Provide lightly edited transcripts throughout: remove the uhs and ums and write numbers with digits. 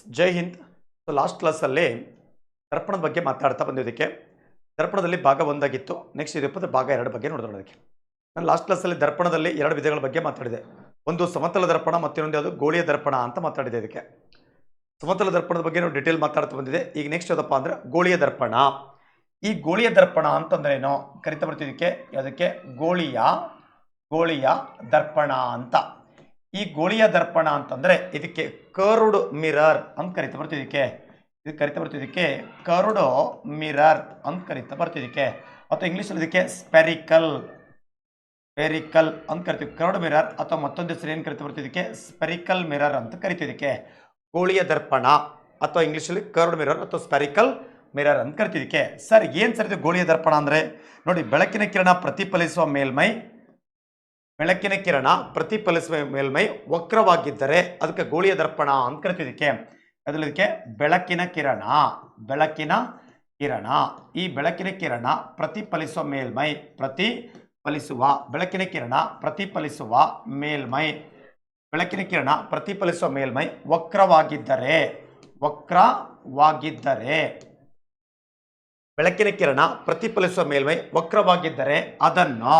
ಜೈ Hind. So last ಕ್ಲಾಸಲ್ಲಿ ದರ್ಪಣದ ಬಗ್ಗೆ ಮಾತಾಡ್ತಾ ಬಂದಿದ್ದಕ್ಕೆ ದರ್ಪಣದಲ್ಲಿ ಭಾಗ 1 ಆಗಿತ್ತು. ನೆಕ್ಸ್ಟ್ ಇದಕ್ಕೆ ಭಾಗ 2 ಬಗ್ಗೆ ನೋಡೋದಕ್ಕೆ ನಾನು ಲಾಸ್ಟ್ ಕ್ಲಾಸಲ್ಲಿ ದರ್ಪಣದಲ್ಲಿ 2 ವಿಧಗಳ ಬಗ್ಗೆ ಮಾತಾಡಿದೆ. ಒಂದು ಸಮತಲ ದರ್ಪಣ ಮತ್ತು ಇನ್ನೊಂದು ಯಾವುದು ಗೋಳೀಯ ದರ್ಪಣ ಅಂತ ಮಾತಾಡಿದೆ. ಇದಕ್ಕೆ ಸಮತಲ ದರ್ಪಣದ ಬಗ್ಗೆ ನಾವು ಡಿಟೇಲ್ ಮಾತಾಡ್ತಾ ಬಂದಿದೆ. ಈಗ ನೆಕ್ಸ್ಟ್ ಯಾವುದಪ್ಪ ಅಂದರೆ ಗೋಳೀಯ ದರ್ಪಣ. ಈ ಗೋಳೀಯ ದರ್ಪಣ ಅಂತಂದ್ರೆ ಏನೋ ಕರಿತಾ ಬರ್ತಿದ್ದಕ್ಕೆ ಅದಕ್ಕೆ ಗೋಳೀಯ ದರ್ಪಣ ಅಂತ. ಈ ಗೋಳೀಯ ದರ್ಪಣ ಅಂತಂದ್ರೆ ಇದಕ್ಕೆ ಕರ್ವ್ಡ್ ಮಿರರ್ ಅಂತ ಕರಿತಾ ಬರ್ತಿದ್ದಕ್ಕೆ ಇದಕ್ಕೆ ಕರಿತಾ ಬರ್ತಿದ್ದಕ್ಕೆ ಕರ್ವ್ಡ್ ಮಿರರ್ ಅಂತ ಕರಿತಾ ಬರ್ತಿದ್ದಕ್ಕೆ ಅಥವಾ ಇಂಗ್ಲೀಷಲ್ಲಿ ಇದಕ್ಕೆ ಸ್ಪೆರಿಕಲ್ ಅಂತ ಕರಿತೀವಿ. ಕರ್ವ್ಡ್ ಮಿರರ್ ಅಥವಾ ಮತ್ತೊಂದು ಹೆಸರು ಏನು ಕರಿತಾ ಬರ್ತಿದ್ದಕ್ಕೆ ಸ್ಪೆರಿಕಲ್ ಮಿರರ್ ಅಂತ ಕರಿತಿದ್ದಕ್ಕೆ ಗೋಳೀಯ ದರ್ಪಣ ಅಥವಾ ಇಂಗ್ಲೀಷಲ್ಲಿ ಕರ್ವ್ಡ್ ಮಿರರ್ ಅಥವಾ ಸ್ಪೆರಿಕಲ್ ಮಿರರ್ ಅಂತ ಕರಿತಿದ್ದಕ್ಕೆ. ಸರ್ ಏನು ಸರ್ ಇದು ಗೋಳೀಯ ದರ್ಪಣ ಅಂದರೆ ನೋಡಿ, ಬೆಳಕಿನ ಕಿರಣ ಪ್ರತಿಫಲಿಸುವ ಮೇಲ್ಮೈ ವಕ್ರವಾಗಿದ್ದರೆ ಅದಕ್ಕೆ ಗೋಳೀಯ ದರ್ಪಣ ಅಂತ ಕರಿತಿದ್ದಕ್ಕೆ. ಅದಕ್ಕೆ ಬೆಳಕಿನ ಕಿರಣ ಈ ಬೆಳಕಿನ ಕಿರಣ ಪ್ರತಿಫಲಿಸುವ ಮೇಲ್ಮೈ ವಕ್ರವಾಗಿದ್ದರೆ ಬೆಳಕಿನ ಕಿರಣ ಪ್ರತಿಫಲಿಸುವ ಮೇಲ್ಮೈ ವಕ್ರವಾಗಿದ್ದರೆ ಅದನ್ನು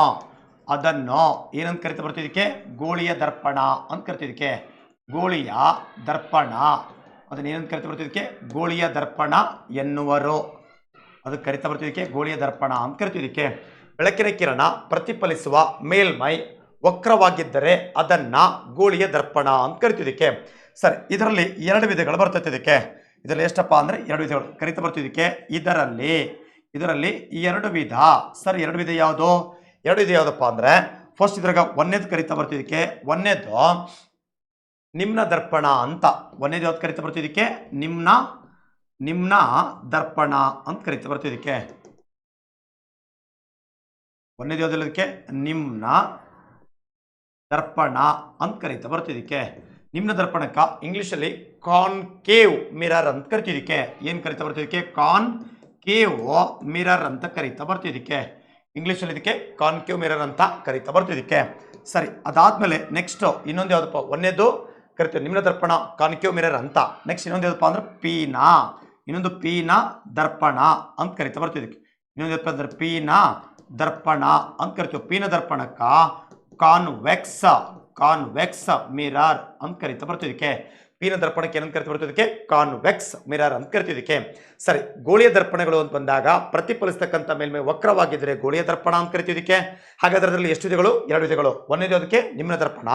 ಏನಂತ ಕರಿತಾ ಬರ್ತಿದ್ದಕ್ಕೆ ಗೋಳೀಯ ದರ್ಪಣ ಅಂತ ಕರಿತಿದ್ದಕ್ಕೆ. ಗೋಳೀಯ ದರ್ಪಣ ಅದನ್ನ ಏನಂತ ಕರಿತಾ ಬರ್ತಿದ್ದಕ್ಕೆ ಗೋಳೀಯ ದರ್ಪಣ ಎನ್ನುವರು. ಅದಕ್ಕೆ ಕರಿತಾ ಬರ್ತಿದ್ದಕ್ಕೆ ಗೋಳೀಯ ದರ್ಪಣ ಅಂತ ಕರಿತಿದ್ದಕ್ಕೆ. ಬೆಳಕಿನ ಕಿರಣ ಪ್ರತಿಫಲಿಸುವ ಮೇಲ್ಮೈ ವಕ್ರವಾಗಿದ್ದರೆ ಅದನ್ನ ಗೋಳೀಯ ದರ್ಪಣ ಅಂತ ಕರಿತಿದ್ದಕ್ಕೆ. ಸರ್ ಇದರಲ್ಲಿ 2 ವಿಧಗಳು ಬರ್ತೈತೆ. ಇದರಲ್ಲಿ ಎಷ್ಟಪ್ಪ ಅಂದರೆ 2 ವಿಧಗಳು ಕರಿತಾ ಬರ್ತಿದ್ದಕ್ಕೆ. ಇದರಲ್ಲಿ 2 ವಿಧ. ಸರ್ 2 ವಿಧ ಯಾವುದು? 2 ವಿಧ ಯಾವುದಪ್ಪ ಅಂದರೆ ಫಸ್ಟ್ ಇದ್ರಾಗ ಒಂದೇದು ಕರಿತಾ ಬರ್ತಿದ್ದಕ್ಕೆ ಒಂದೇದು ನಿಮ್ನ ದರ್ಪಣ ಅಂತ. ಒಂದೇದು ಯಾವ್ದು ಕರಿತಾ ಬರ್ತಿದ್ದಕ್ಕೆ ನಿಮ್ನ ದರ್ಪಣ ಅಂತ ಕರಿತಾ ಬರ್ತಿದ್ದಕ್ಕೆ. ಒಂದೇದು ಯಾವುದಕ್ಕೆ ನಿಮ್ನ ದರ್ಪಣ ಅಂತ ಕರಿತಾ ಬರ್ತಿದ್ದಕ್ಕೆ. ನಿಮ್ನ ದರ್ಪಣಕ್ಕ ಇಂಗ್ಲಿಷಲ್ಲಿ ಕಾನ್ಕೇವ್ ಮಿರರ್ ಅಂತ ಕರಿತಿದ್ದಕ್ಕೆ. ಏನು ಕರಿತಾ ಬರ್ತಿದ್ದಕ್ಕೆ ಕಾನ್ಕೇವ್ ಮಿರರ್ ಅಂತ ಕರಿತಾ ಬರ್ತಿದ್ದಕ್ಕೆ. ಇಂಗ್ಲೀಷಲ್ಲಿ ಇದಕ್ಕೆ ಕಾನ್ಕೇವ್ ಮಿರರ್ ಅಂತ ಕರಿತಾ ಬರ್ತಿದ್ದಕ್ಕೆ. ಸರಿ, ಅದಾದ್ಮೇಲೆ ನೆಕ್ಸ್ಟ್ ಇನ್ನೊಂದು ಯಾವುದಪ್ಪ, ಒಂದೇದು ಕರಿತೀವಿ ನಿಮ್ನ ದರ್ಪಣ ಕಾನ್ಕೇವ್ ಮಿರರ್ ಅಂತ. ನೆಕ್ಸ್ಟ್ ಇನ್ನೊಂದು ಯಾವುದಪ್ಪ ಅಂದ್ರೆ ಇನ್ನೊಂದು ಪೀನ ದರ್ಪಣ ಅಂತ ಕರಿತಾ ಬರ್ತಿದ್ದಕ್ಕೆ. ಇನ್ನೊಂದು ಯಾವುದಪ್ಪ ಅಂದ್ರೆ ಪೀನ ದರ್ಪಣ ಅಂತ ಕರಿತೀವಿ. ಪೀನ ದರ್ಪಣಕ್ಕ ಕಾನ್ವೆಕ್ಸ್ ಮಿರರ್ ಅಂತ ಕರಿತಾ ಬರ್ತಿದ್ದಕ್ಕೆ. ಪೀನ ದರ್ಪಣಕ್ಕೆ ಏನಂತ ಕರಿತಾ ಬರ್ತಿದ್ದಕ್ಕೆ ಕಾನ್ವೆಕ್ಸ್ ಮಿರರ್ ಅಂತ ಕರಿತಿದ್ದಕ್ಕೆ. ಸರಿ, ಗೋಳೀಯ ದರ್ಪಣಗಳು ಅಂತ ಬಂದಾಗ ಪ್ರತಿಫಲಿಸ್ತಕ್ಕಂಥ ಮೇಲ್ಮೈ ವಕ್ರವಾಗಿದ್ದರೆ ಗೋಳೀಯ ದರ್ಪಣ ಅಂತ ಕರಿತಿದ್ದಕ್ಕೆ. ಹಾಗಾದ್ರೆ ಅದರಲ್ಲಿ ಎಷ್ಟು ವಿಧಗಳು? 2 ವಿಧಗಳು. ಒಂದೇದು ಅದಕ್ಕೆ ನಿಮ್ನ ದರ್ಪಣ,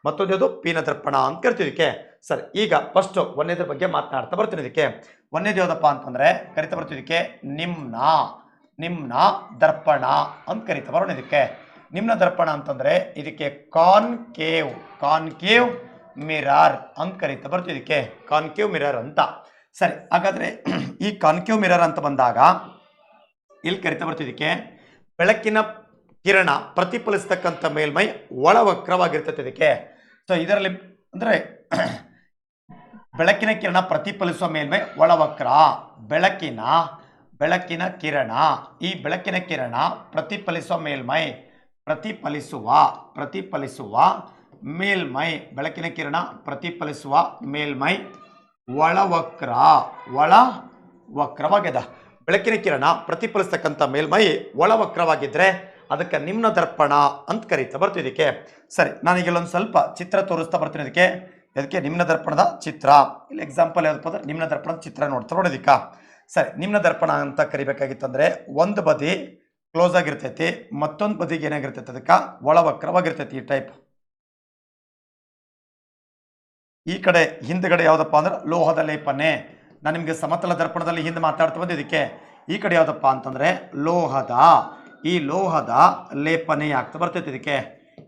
ಮತ್ತೊಂದು ಯಾವುದು ಪೀನ ದರ್ಪಣ ಅಂತ ಕರಿತಿದ್ದಕ್ಕೆ. ಸರಿ, ಈಗ ಫಸ್ಟ್ ಒಂದೇದ್ರ ಬಗ್ಗೆ ಮಾತನಾಡ್ತಾ ಬರ್ತೀನಿ. ಇದಕ್ಕೆ ಒಂದೇದು ಯಾವುದಪ್ಪ ಅಂತಂದ್ರೆ ಕರಿತಾ ಬರ್ತಿದ್ದಕ್ಕೆ ನಿಮ್ನ ದರ್ಪಣ ಅಂತ ಕರಿತಾ ಬರೋಣ. ಇದಕ್ಕೆ ನಿಮ್ನ ದರ್ಪಣ ಅಂತಂದ್ರೆ ಇದಕ್ಕೆ ಕಾನ್ಕೇವ್ ಮಿರರ್ ಅಂತ ಕರಿತಾ ಬರ್ತಿದ್ದಕ್ಕೆ ಕಾನ್ಕೇವ್ ಮಿರರ್ ಅಂತ. ಸರಿ, ಹಾಗಾದ್ರೆ ಈ ಕಾನ್ಕೇವ್ ಮಿರರ್ ಅಂತ ಬಂದಾಗ ಇಲ್ಲಿ ಕರಿತಾ ಬರ್ತಿದ್ದಕ್ಕೆ ಬೆಳಕಿನ ಕಿರಣ ಪ್ರತಿಫಲಿಸ್ತಕ್ಕಂಥ ಮೇಲ್ಮೈ ಒಳವಕ್ರವಾಗಿರ್ತದೆ. ಇದಕ್ಕೆ ಸೊ ಇದರಲ್ಲಿ ಅಂದ್ರೆ ಬೆಳಕಿನ ಕಿರಣ ಪ್ರತಿಫಲಿಸುವ ಮೇಲ್ಮೈ ಒಳವಕ್ರ. ಬೆಳಕಿನ ಕಿರಣ ಈ ಬೆಳಕಿನ ಕಿರಣ ಪ್ರತಿಫಲಿಸುವ ಮೇಲ್ಮೈ ಬೆಳಕಿನ ಕಿರಣ ಪ್ರತಿಫಲಿಸುವ ಮೇಲ್ಮೈ ಒಳವಕ್ರವಾಗಿದೆ. ಬೆಳಕಿನ ಕಿರಣ ಪ್ರತಿಫಲಿಸ್ತಕ್ಕಂಥ ಮೇಲ್ಮೈ ಒಳವಕ್ರವಾಗಿದ್ದರೆ ಅದಕ್ಕೆ ನಿಮ್ನ ದರ್ಪಣ ಅಂತ ಕರೀತಾ ಬರ್ತಿದ್ದಕ್ಕೆ. ಸರಿ, ನಾನೀಗೆಲ್ಲೊಂದು ಸ್ವಲ್ಪ ಚಿತ್ರ ತೋರಿಸ್ತಾ ಬರ್ತೀನಿ. ಅದಕ್ಕೆ ನಿಮ್ನ ದರ್ಪಣದ ಚಿತ್ರ. ಇಲ್ಲಿ ಎಕ್ಸಾಂಪಲ್ ಯಾವುದಪ್ಪ ಅಂದ್ರೆ ನಿಮ್ನ ದರ್ಪಣದ ಚಿತ್ರ ನೋಡೋದಿಕ್ಕ. ಸರಿ, ನಿಮ್ನ ದರ್ಪಣ ಅಂತ ಕರಿಬೇಕಾಗಿತ್ತಂದ್ರೆ ಒಂದು ಬದಿ ಕ್ಲೋಸ್ ಆಗಿರ್ತೈತಿ, ಮತ್ತೊಂದು ಬದಿಗೆ ಏನಾಗಿರ್ತೈತಿ ಅದಕ್ಕೆ ಒಳವಕ್ರವಾಗಿರ್ತೈತಿ. ಈ ಟೈಪ್ ಈ ಕಡೆ ಹಿಂದ್ಗಡೆ ಯಾವುದಪ್ಪ ಅಂದ್ರೆ ಲೋಹದ ಲೇಪನೆ. ನಾನು ನಿಮಗೆ ಸಮತಲ ದರ್ಪಣದಲ್ಲಿ ಹಿಂದೆ ಮಾತಾಡ್ತಾ ಬಂದಿದ್ದಕ್ಕೆ. ಈ ಕಡೆ ಯಾವುದಪ್ಪ ಅಂತಂದ್ರೆ ಲೋಹದ ಲೇಪನೆ ಆಗ್ತಾ ಬರ್ತೈತಿ. ಇದಕ್ಕೆ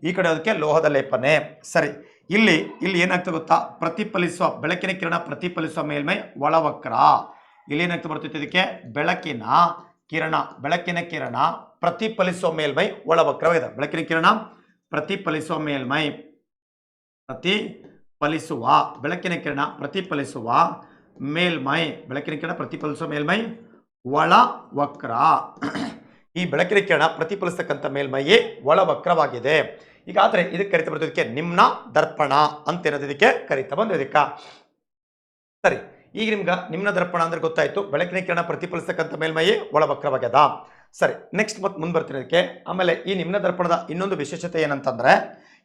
ಈ ಕಡೆ ಅದಕ್ಕೆ ಲೋಹದ ಲೇಪನೆ. ಸರಿ, ಇಲ್ಲಿ ಏನಾಗ್ತಾ ಗೊತ್ತಾ, ಬೆಳಕಿನ ಕಿರಣ ಪ್ರತಿಫಲಿಸುವ ಮೇಲ್ಮೈ ಒಳವಕ್ರ. ಇಲ್ಲಿ ಏನಾಗ್ತಾ ಬರ್ತೈತಿ ಇದಕ್ಕೆ ಬೆಳಕಿನ ಕಿರಣ ಪ್ರತಿಫಲಿಸುವ ಮೇಲ್ಮೈ ಒಳವಕ್ರವಾಗಿದೆ. ಬೆಳಕಿನ ಕಿರಣ ಪ್ರತಿಫಲಿಸುವ ಮೇಲ್ಮೈ ಒಳವಕ್ರ. ಈ ಬೆಳಕಿನ ಕಿರಣ ಪ್ರತಿಫಲಿಸ್ತಕ್ಕಂಥ ಮೇಲ್ಮೈಯೇ ಒಳವಕ್ರವಾಗಿದೆ. ಈಗಾದ್ರೆ ಇದಕ್ಕೆ ಕರಿತಾ ಬರ್ತದಕ್ಕೆ ನಿಮ್ನ ದರ್ಪಣ ಅಂತ ಇದಕ್ಕೆ ಕರಿತಾ ಬಂದಿದ್ದಕ್ಕ. ಸರಿ, ಈಗ ನಿಮ್ಗೆ ನಿಮ್ನ ದರ್ಪಣ ಅಂದ್ರೆ ಗೊತ್ತಾಯ್ತು, ಬೆಳಕಿನ ಕಿರಣ ಪ್ರತಿಫಲಿಸತಕ್ಕಂಥ ಮೇಲ್ಮೈಯೇ ಒಳವಕ್ರವಾಗ್ಯದ. ಸರಿ, ನೆಕ್ಸ್ಟ್ ಮತ್ತೆ ಮುಂದೆ ಬರ್ತೀನಿ ಅದಕ್ಕೆ. ಆಮೇಲೆ ಈ ನಿಮ್ನ ದರ್ಪಣದ ಇನ್ನೊಂದು ವಿಶೇಷತೆ ಏನಂತಂದ್ರೆ,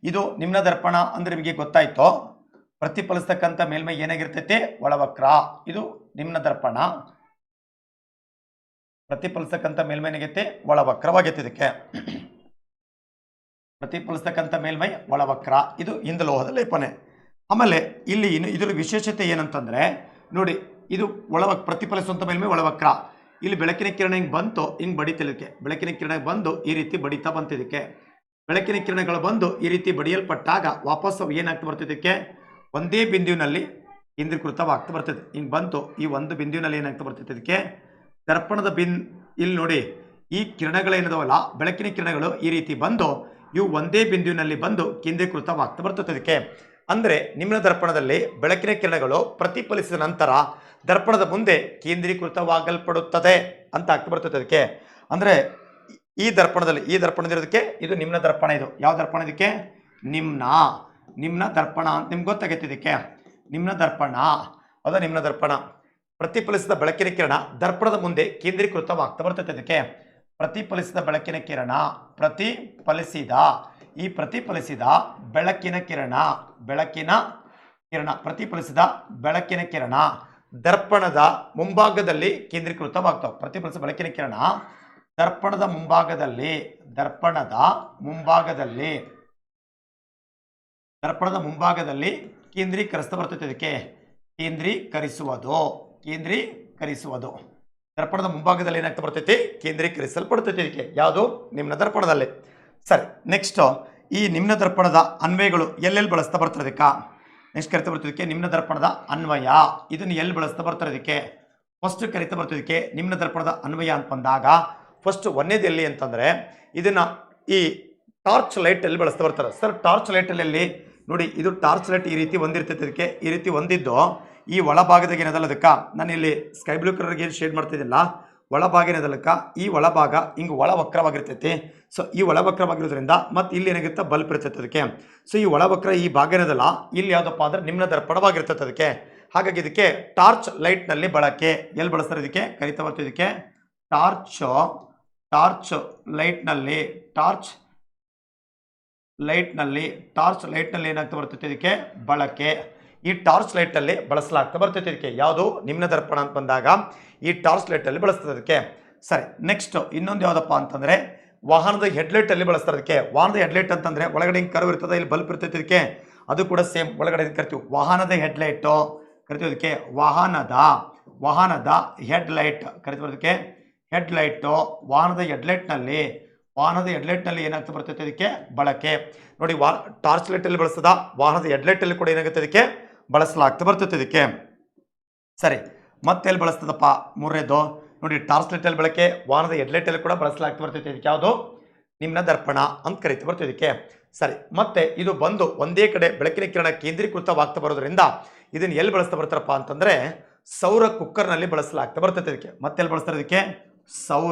ಇದು ನಿಮ್ನ ದರ್ಪಣ ಅಂದ್ರೆ ನಿಮಗೆ ಗೊತ್ತಾಯ್ತು, ಪ್ರತಿಫಲಿಸತಕ್ಕಂಥ ಮೇಲ್ಮೈ ಏನಾಗಿರ್ತೈತಿ, ಒಳವಕ್ರ. ಇದು ನಿಮ್ನ ದರ್ಪಣ, ಪ್ರತಿಫಲಿಸತಕ್ಕಂಥ ಮೇಲ್ಮೈ ಏನಾಗೈತಿ, ಒಳವಕ್ರವಾಗೈತಿ. ಇದಕ್ಕೆ ಪ್ರತಿಫಲಿಸತಕ್ಕಂಥ ಮೇಲ್ಮೈ ಒಳವಕ್ರ, ಇದು ಇಂದಲೋಹದ ಲೇಪನೆ. ಆಮೇಲೆ ಇಲ್ಲಿ ಇದ್ರ ವಿಶೇಷತೆ ಏನಂತಂದ್ರೆ ನೋಡಿ, ಇದು ಪ್ರತಿಫಲಿಸುವಂಥ ಮೇಲ್ಮೈ ಒಳವಕ್ರ. ಇಲ್ಲಿ ಬೆಳಕಿನ ಕಿರಣ ಹಿಂಗೆ ಬಂತು, ಹಿಂಗೆ ಬಡಿತಿದ್ದಕ್ಕೆ, ಬೆಳಕಿನ ಕಿರಣ ಬಂದು ಈ ರೀತಿ ಬಡಿತಾ ಬಂತಿದ್ದಕ್ಕೆ, ಬೆಳಕಿನ ಕಿರಣಗಳು ಬಂದು ಈ ರೀತಿ ಬಡಿಯಲ್ಪಟ್ಟಾಗ ವಾಪಸ್ ಏನಾಗ್ತಾ ಬರ್ತಿದ್ದಕ್ಕೆ, ಒಂದೇ ಬಿಂದುವಿನಲ್ಲಿ ಕೇಂದ್ರೀಕೃತವಾಗ್ತಾ ಬರ್ತದೆ. ಹಿಂಗೆ ಬಂತು, ಈ ಒಂದು ಬಿಂದುವಿನಲ್ಲಿ ಏನಾಗ್ತಾ ಬರ್ತೈತೆ, ಇದಕ್ಕೆ ದರ್ಪಣದ ಇಲ್ಲಿ ನೋಡಿ, ಈ ಕಿರಣಗಳೇನದವಲ್ಲ, ಬೆಳಕಿನ ಕಿರಣಗಳು ಈ ರೀತಿ ಬಂದು ಇವು ಒಂದೇ ಬಿಂದುವಿನಲ್ಲಿ ಬಂದು ಕೇಂದ್ರೀಕೃತವಾಗ್ತಾ ಬರ್ತದೆ. ಇದಕ್ಕೆ ಅಂದರೆ ನಿಮ್ನ ದರ್ಪಣದಲ್ಲಿ ಬೆಳಕಿನ ಕಿರಣಗಳು ಪ್ರತಿಫಲಿಸಿದ ನಂತರ ದರ್ಪಣದ ಮುಂದೆ ಕೇಂದ್ರೀಕೃತವಾಗಲ್ಪಡುತ್ತದೆ ಅಂತ ಆಗ್ತಾ ಬರ್ತದೆ. ಅದಕ್ಕೆ ಅಂದರೆ ಈ ದರ್ಪಣದಿರೋದಕ್ಕೆ ಇದು ನಿಮ್ನ ದರ್ಪಣ. ಇದು ಯಾವ ದರ್ಪಣ, ಇದಕ್ಕೆ ನಿಮ್ನ ದರ್ಪಣ ಅಂತ ನಿಮ್ಗೆ ಗೊತ್ತಾಗೈತೆ. ಇದಕ್ಕೆ ನಿಮ್ನ ದರ್ಪಣ, ಅದು ನಿಮ್ನ ದರ್ಪಣ. ಪ್ರತಿಫಲಿಸಿದ ಬೆಳಕಿನ ಕಿರಣ ದರ್ಪಣದ ಮುಂದೆ ಕೇಂದ್ರೀಕೃತವಾಗ್ತಾ ಬರ್ತದೆ. ಅದಕ್ಕೆ ಪ್ರತಿಫಲಿಸಿದ ಬೆಳಕಿನ ಕಿರಣ, ಪ್ರತಿಫಲಿಸಿದ ಬೆಳಕಿನ ಕಿರಣ ದರ್ಪಣದ ಮುಂಭಾಗದಲ್ಲಿ ಕೇಂದ್ರೀಕೃತವಾಗ್ತಾವೆ. ಪ್ರತಿಫಲಿಸಿದ ಬೆಳಕಿನ ಕಿರಣ ದರ್ಪಣದ ಮುಂಭಾಗದಲ್ಲಿ ಕೇಂದ್ರೀಕರಿಸ್ತಾ ಬರ್ತೈತೆ. ಇದಕ್ಕೆ ಕೇಂದ್ರೀಕರಿಸುವುದು ದರ್ಪಣದ ಮುಂಭಾಗದಲ್ಲಿ ಏನಾಗ್ತಾ ಬರ್ತೈತಿ, ಕೇಂದ್ರೀಕರಿಸಲ್ಪಡ್ತೈತಿ. ಇದಕ್ಕೆ ಯಾವುದು, ನಿಮ್ನ ದರ್ಪಣದಲ್ಲಿ. ಸರಿ, ನೆಕ್ಸ್ಟ್ ಈ ನಿಮ್ನ ದರ್ಪಣದ ಅನ್ವಯಗಳು ಎಲ್ಲೆಲ್ಲಿ ಬಳಸ್ತಾ ಬರ್ತಾರೆ. ಇದಕ್ಕೆ ನೆಕ್ಸ್ಟ್ ಕರಿತಾ ಬರ್ತದಕ್ಕೆ ನಿಮ್ನ ದರ್ಪಣದ ಅನ್ವಯ. ಇದನ್ನು ಎಲ್ಲಿ ಬಳಸ್ತಾ ಬರ್ತಾರೆ, ಇದಕ್ಕೆ ಫಸ್ಟ್ ಕರಿತಾ ಬರ್ತದಕ್ಕೆ ನಿಮ್ನ ದರ್ಪಣದ ಅನ್ವಯ ಅಂತ ಬಂದಾಗ ಫಸ್ಟ್ ಒಂದೇದು ಎಲ್ಲಿ ಅಂತಂದ್ರೆ, ಇದನ್ನ ಈ ಟಾರ್ಚ್ ಲೈಟ್ ಅಲ್ಲಿ ಬಳಸ್ತಾ ಬರ್ತಾರೆ. ಸರ್, ಟಾರ್ಚ್ ಲೈಟಲ್ಲಿ ನೋಡಿ, ಇದು ಟಾರ್ಚ್ ಲೈಟ್ ಈ ರೀತಿ ಒಂದಿರ್ತೈತೆ. ಇದಕ್ಕೆ ಈ ರೀತಿ ಒಂದಿದ್ದು ಈ ಒಳಭಾಗದಾಗ ಏನದಲ್ಲ, ಅದಕ್ಕೆ ನಾನು ಇಲ್ಲಿ ಸ್ಕೈ ಬ್ಲೂ ಕಲರ್ಗೆ ಏನು ಶೇಡ್ ಮಾಡ್ತಿದ್ದಿಲ್ಲ, ಒಳಭಾಗ ಏನದಲ್ಲಕ್ಕ, ಈ ಒಳಭಾಗ ಹಿಂಗೆ ಒಳವಕ್ರವಾಗಿರ್ತೈತಿ. ಸೊ ಈ ಒಳವಕ್ರವಾಗಿರೋದ್ರಿಂದ ಮತ್ತೆ ಇಲ್ಲಿ ಏನಾಗಿರುತ್ತೆ, ಬಲ್ಪ್ ಇರ್ತೈತೆ. ಅದಕ್ಕೆ ಸೊ ಈ ಒಳವಕ್ರ ಈ ಭಾಗ ಏನದಲ್ಲ, ಇಲ್ಲಿ ಯಾವುದಪ್ಪ ಅಂದ್ರೆ ನಿಮ್ನ ದರ್ಪಣವಾಗಿರ್ತೈತೆ. ಅದಕ್ಕೆ ಹಾಗಾಗಿ ಇದಕ್ಕೆ ಟಾರ್ಚ್ ಲೈಟ್ನಲ್ಲಿ ಬಳಕೆ. ಎಲ್ಲಿ ಬಳಸ್ತಾರೆ, ಇದಕ್ಕೆ ಕರಿತಾ ಬರ್ತೀವಿ. ಇದಕ್ಕೆ ಟಾರ್ಚ್ ಲೈಟ್ನಲ್ಲಿ ಏನಾಗ್ತಾ ಬರ್ತೈತೆ, ಇದಕ್ಕೆ ಬಳಕೆ. ಈ ಟಾರ್ಚ್ ಲೈಟಲ್ಲಿ ಬಳಸಲಾಗ್ತಾ ಬರ್ತೈತೆ. ಇದಕ್ಕೆ ಯಾವುದು, ನಿಮ್ನ ದರ್ಪಣ ಅಂತ ಬಂದಾಗ ಈ ಟಾರ್ಚ್ ಲೈಟಲ್ಲಿ ಬಳಸ್ತದೆ. ಅದಕ್ಕೆ ಸರಿ, ನೆಕ್ಸ್ಟ್ ಇನ್ನೊಂದು ಯಾವುದಪ್ಪ ಅಂತಂದ್ರೆ ವಾಹನದ ಹೆಡ್ಲೈಟಲ್ಲಿ ಬಳಸ್ತಾರೆ. ಅದಕ್ಕೆ ವಾಹನದ ಹೆಡ್ಲೈಟ್ ಅಂತಂದ್ರೆ ಒಳಗಡೆ ಹಿಂಗೆ ಕರ್ವ್ ಇರ್ತದೆ, ಇಲ್ಲಿ ಬಲ್ಪ್ ಇರ್ತೈತೆ. ಇದಕ್ಕೆ ಅದು ಕೂಡ ಸೇಮ್ ಒಳಗಡೆ ಕರಿತೀವಿ, ವಾಹನದ ಹೆಡ್ಲೈಟು ಕರಿತೀವಿ. ಅದಕ್ಕೆ ವಾಹನದ ಹೆಡ್ಲೈಟ್ ಕರಿತೀವಿ. ಅದಕ್ಕೆ ಹೆಡ್ಲೈಟು ವಾಹನದ ಹೆಡ್ಲೈಟ್ನಲ್ಲಿ ಏನಾಗ್ತಾ ಬರ್ತೈತೆ, ಇದಕ್ಕೆ ಬಳಕೆ. ನೋಡಿ, ಟಾರ್ಚ್ ಲೈಟಲ್ಲಿ ಬಳಸ್ತದ, ವಾಹನದ ಹೆಡ್ಲೈಟಲ್ಲಿ ಕೂಡ ಏನಾಗುತ್ತೆ, ಇದಕ್ಕೆ ಬಳಸಲಾಗ್ತಾ ಬರ್ತೈತೆ. ಇದಕ್ಕೆ ಸರಿ, ಮತ್ತೆ ಎಲ್ಲಿ ಬಳಸ್ತದಪ್ಪ, ಮೂರನೇದು ನೋಡಿ, ಟಾರ್ಚ್ ಲೈಟಲ್ಲಿ ಬಳಕೆ, ವಾಹನದ ಹೆಡ್ಲೈಟಲ್ಲಿ ಕೂಡ ಬಳಸಲಾಗ್ತಾ ಬರ್ತೈತೆ. ಇದಕ್ಕೆ ಯಾವುದು, ನಿಮ್ನ ದರ್ಪಣ ಅಂತ ಕರಿತಾ ಬರ್ತೈತೆ. ಇದಕ್ಕೆ ಸರಿ, ಮತ್ತೆ ಇದು ಬಂದು ಒಂದೇ ಕಡೆ ಬೆಳಕಿನ ಕಿರಣ ಕೇಂದ್ರೀಕೃತವಾಗ್ತಾ ಬರೋದ್ರಿಂದ ಇದನ್ನು ಎಲ್ಲಿ ಬಳಸ್ತಾ ಬರ್ತಾರಪ್ಪ ಅಂತಂದ್ರೆ ಸೌರ ಕುಕ್ಕರ್ನಲ್ಲಿ ಬಳಸಲಾಗ್ತಾ ಬರ್ತೈತೆ. ಇದಕ್ಕೆ ಮತ್ತೆ ಎಲ್ಲಿ ಬಳಸ್ತಾರೆ, ಇದಕ್ಕೆ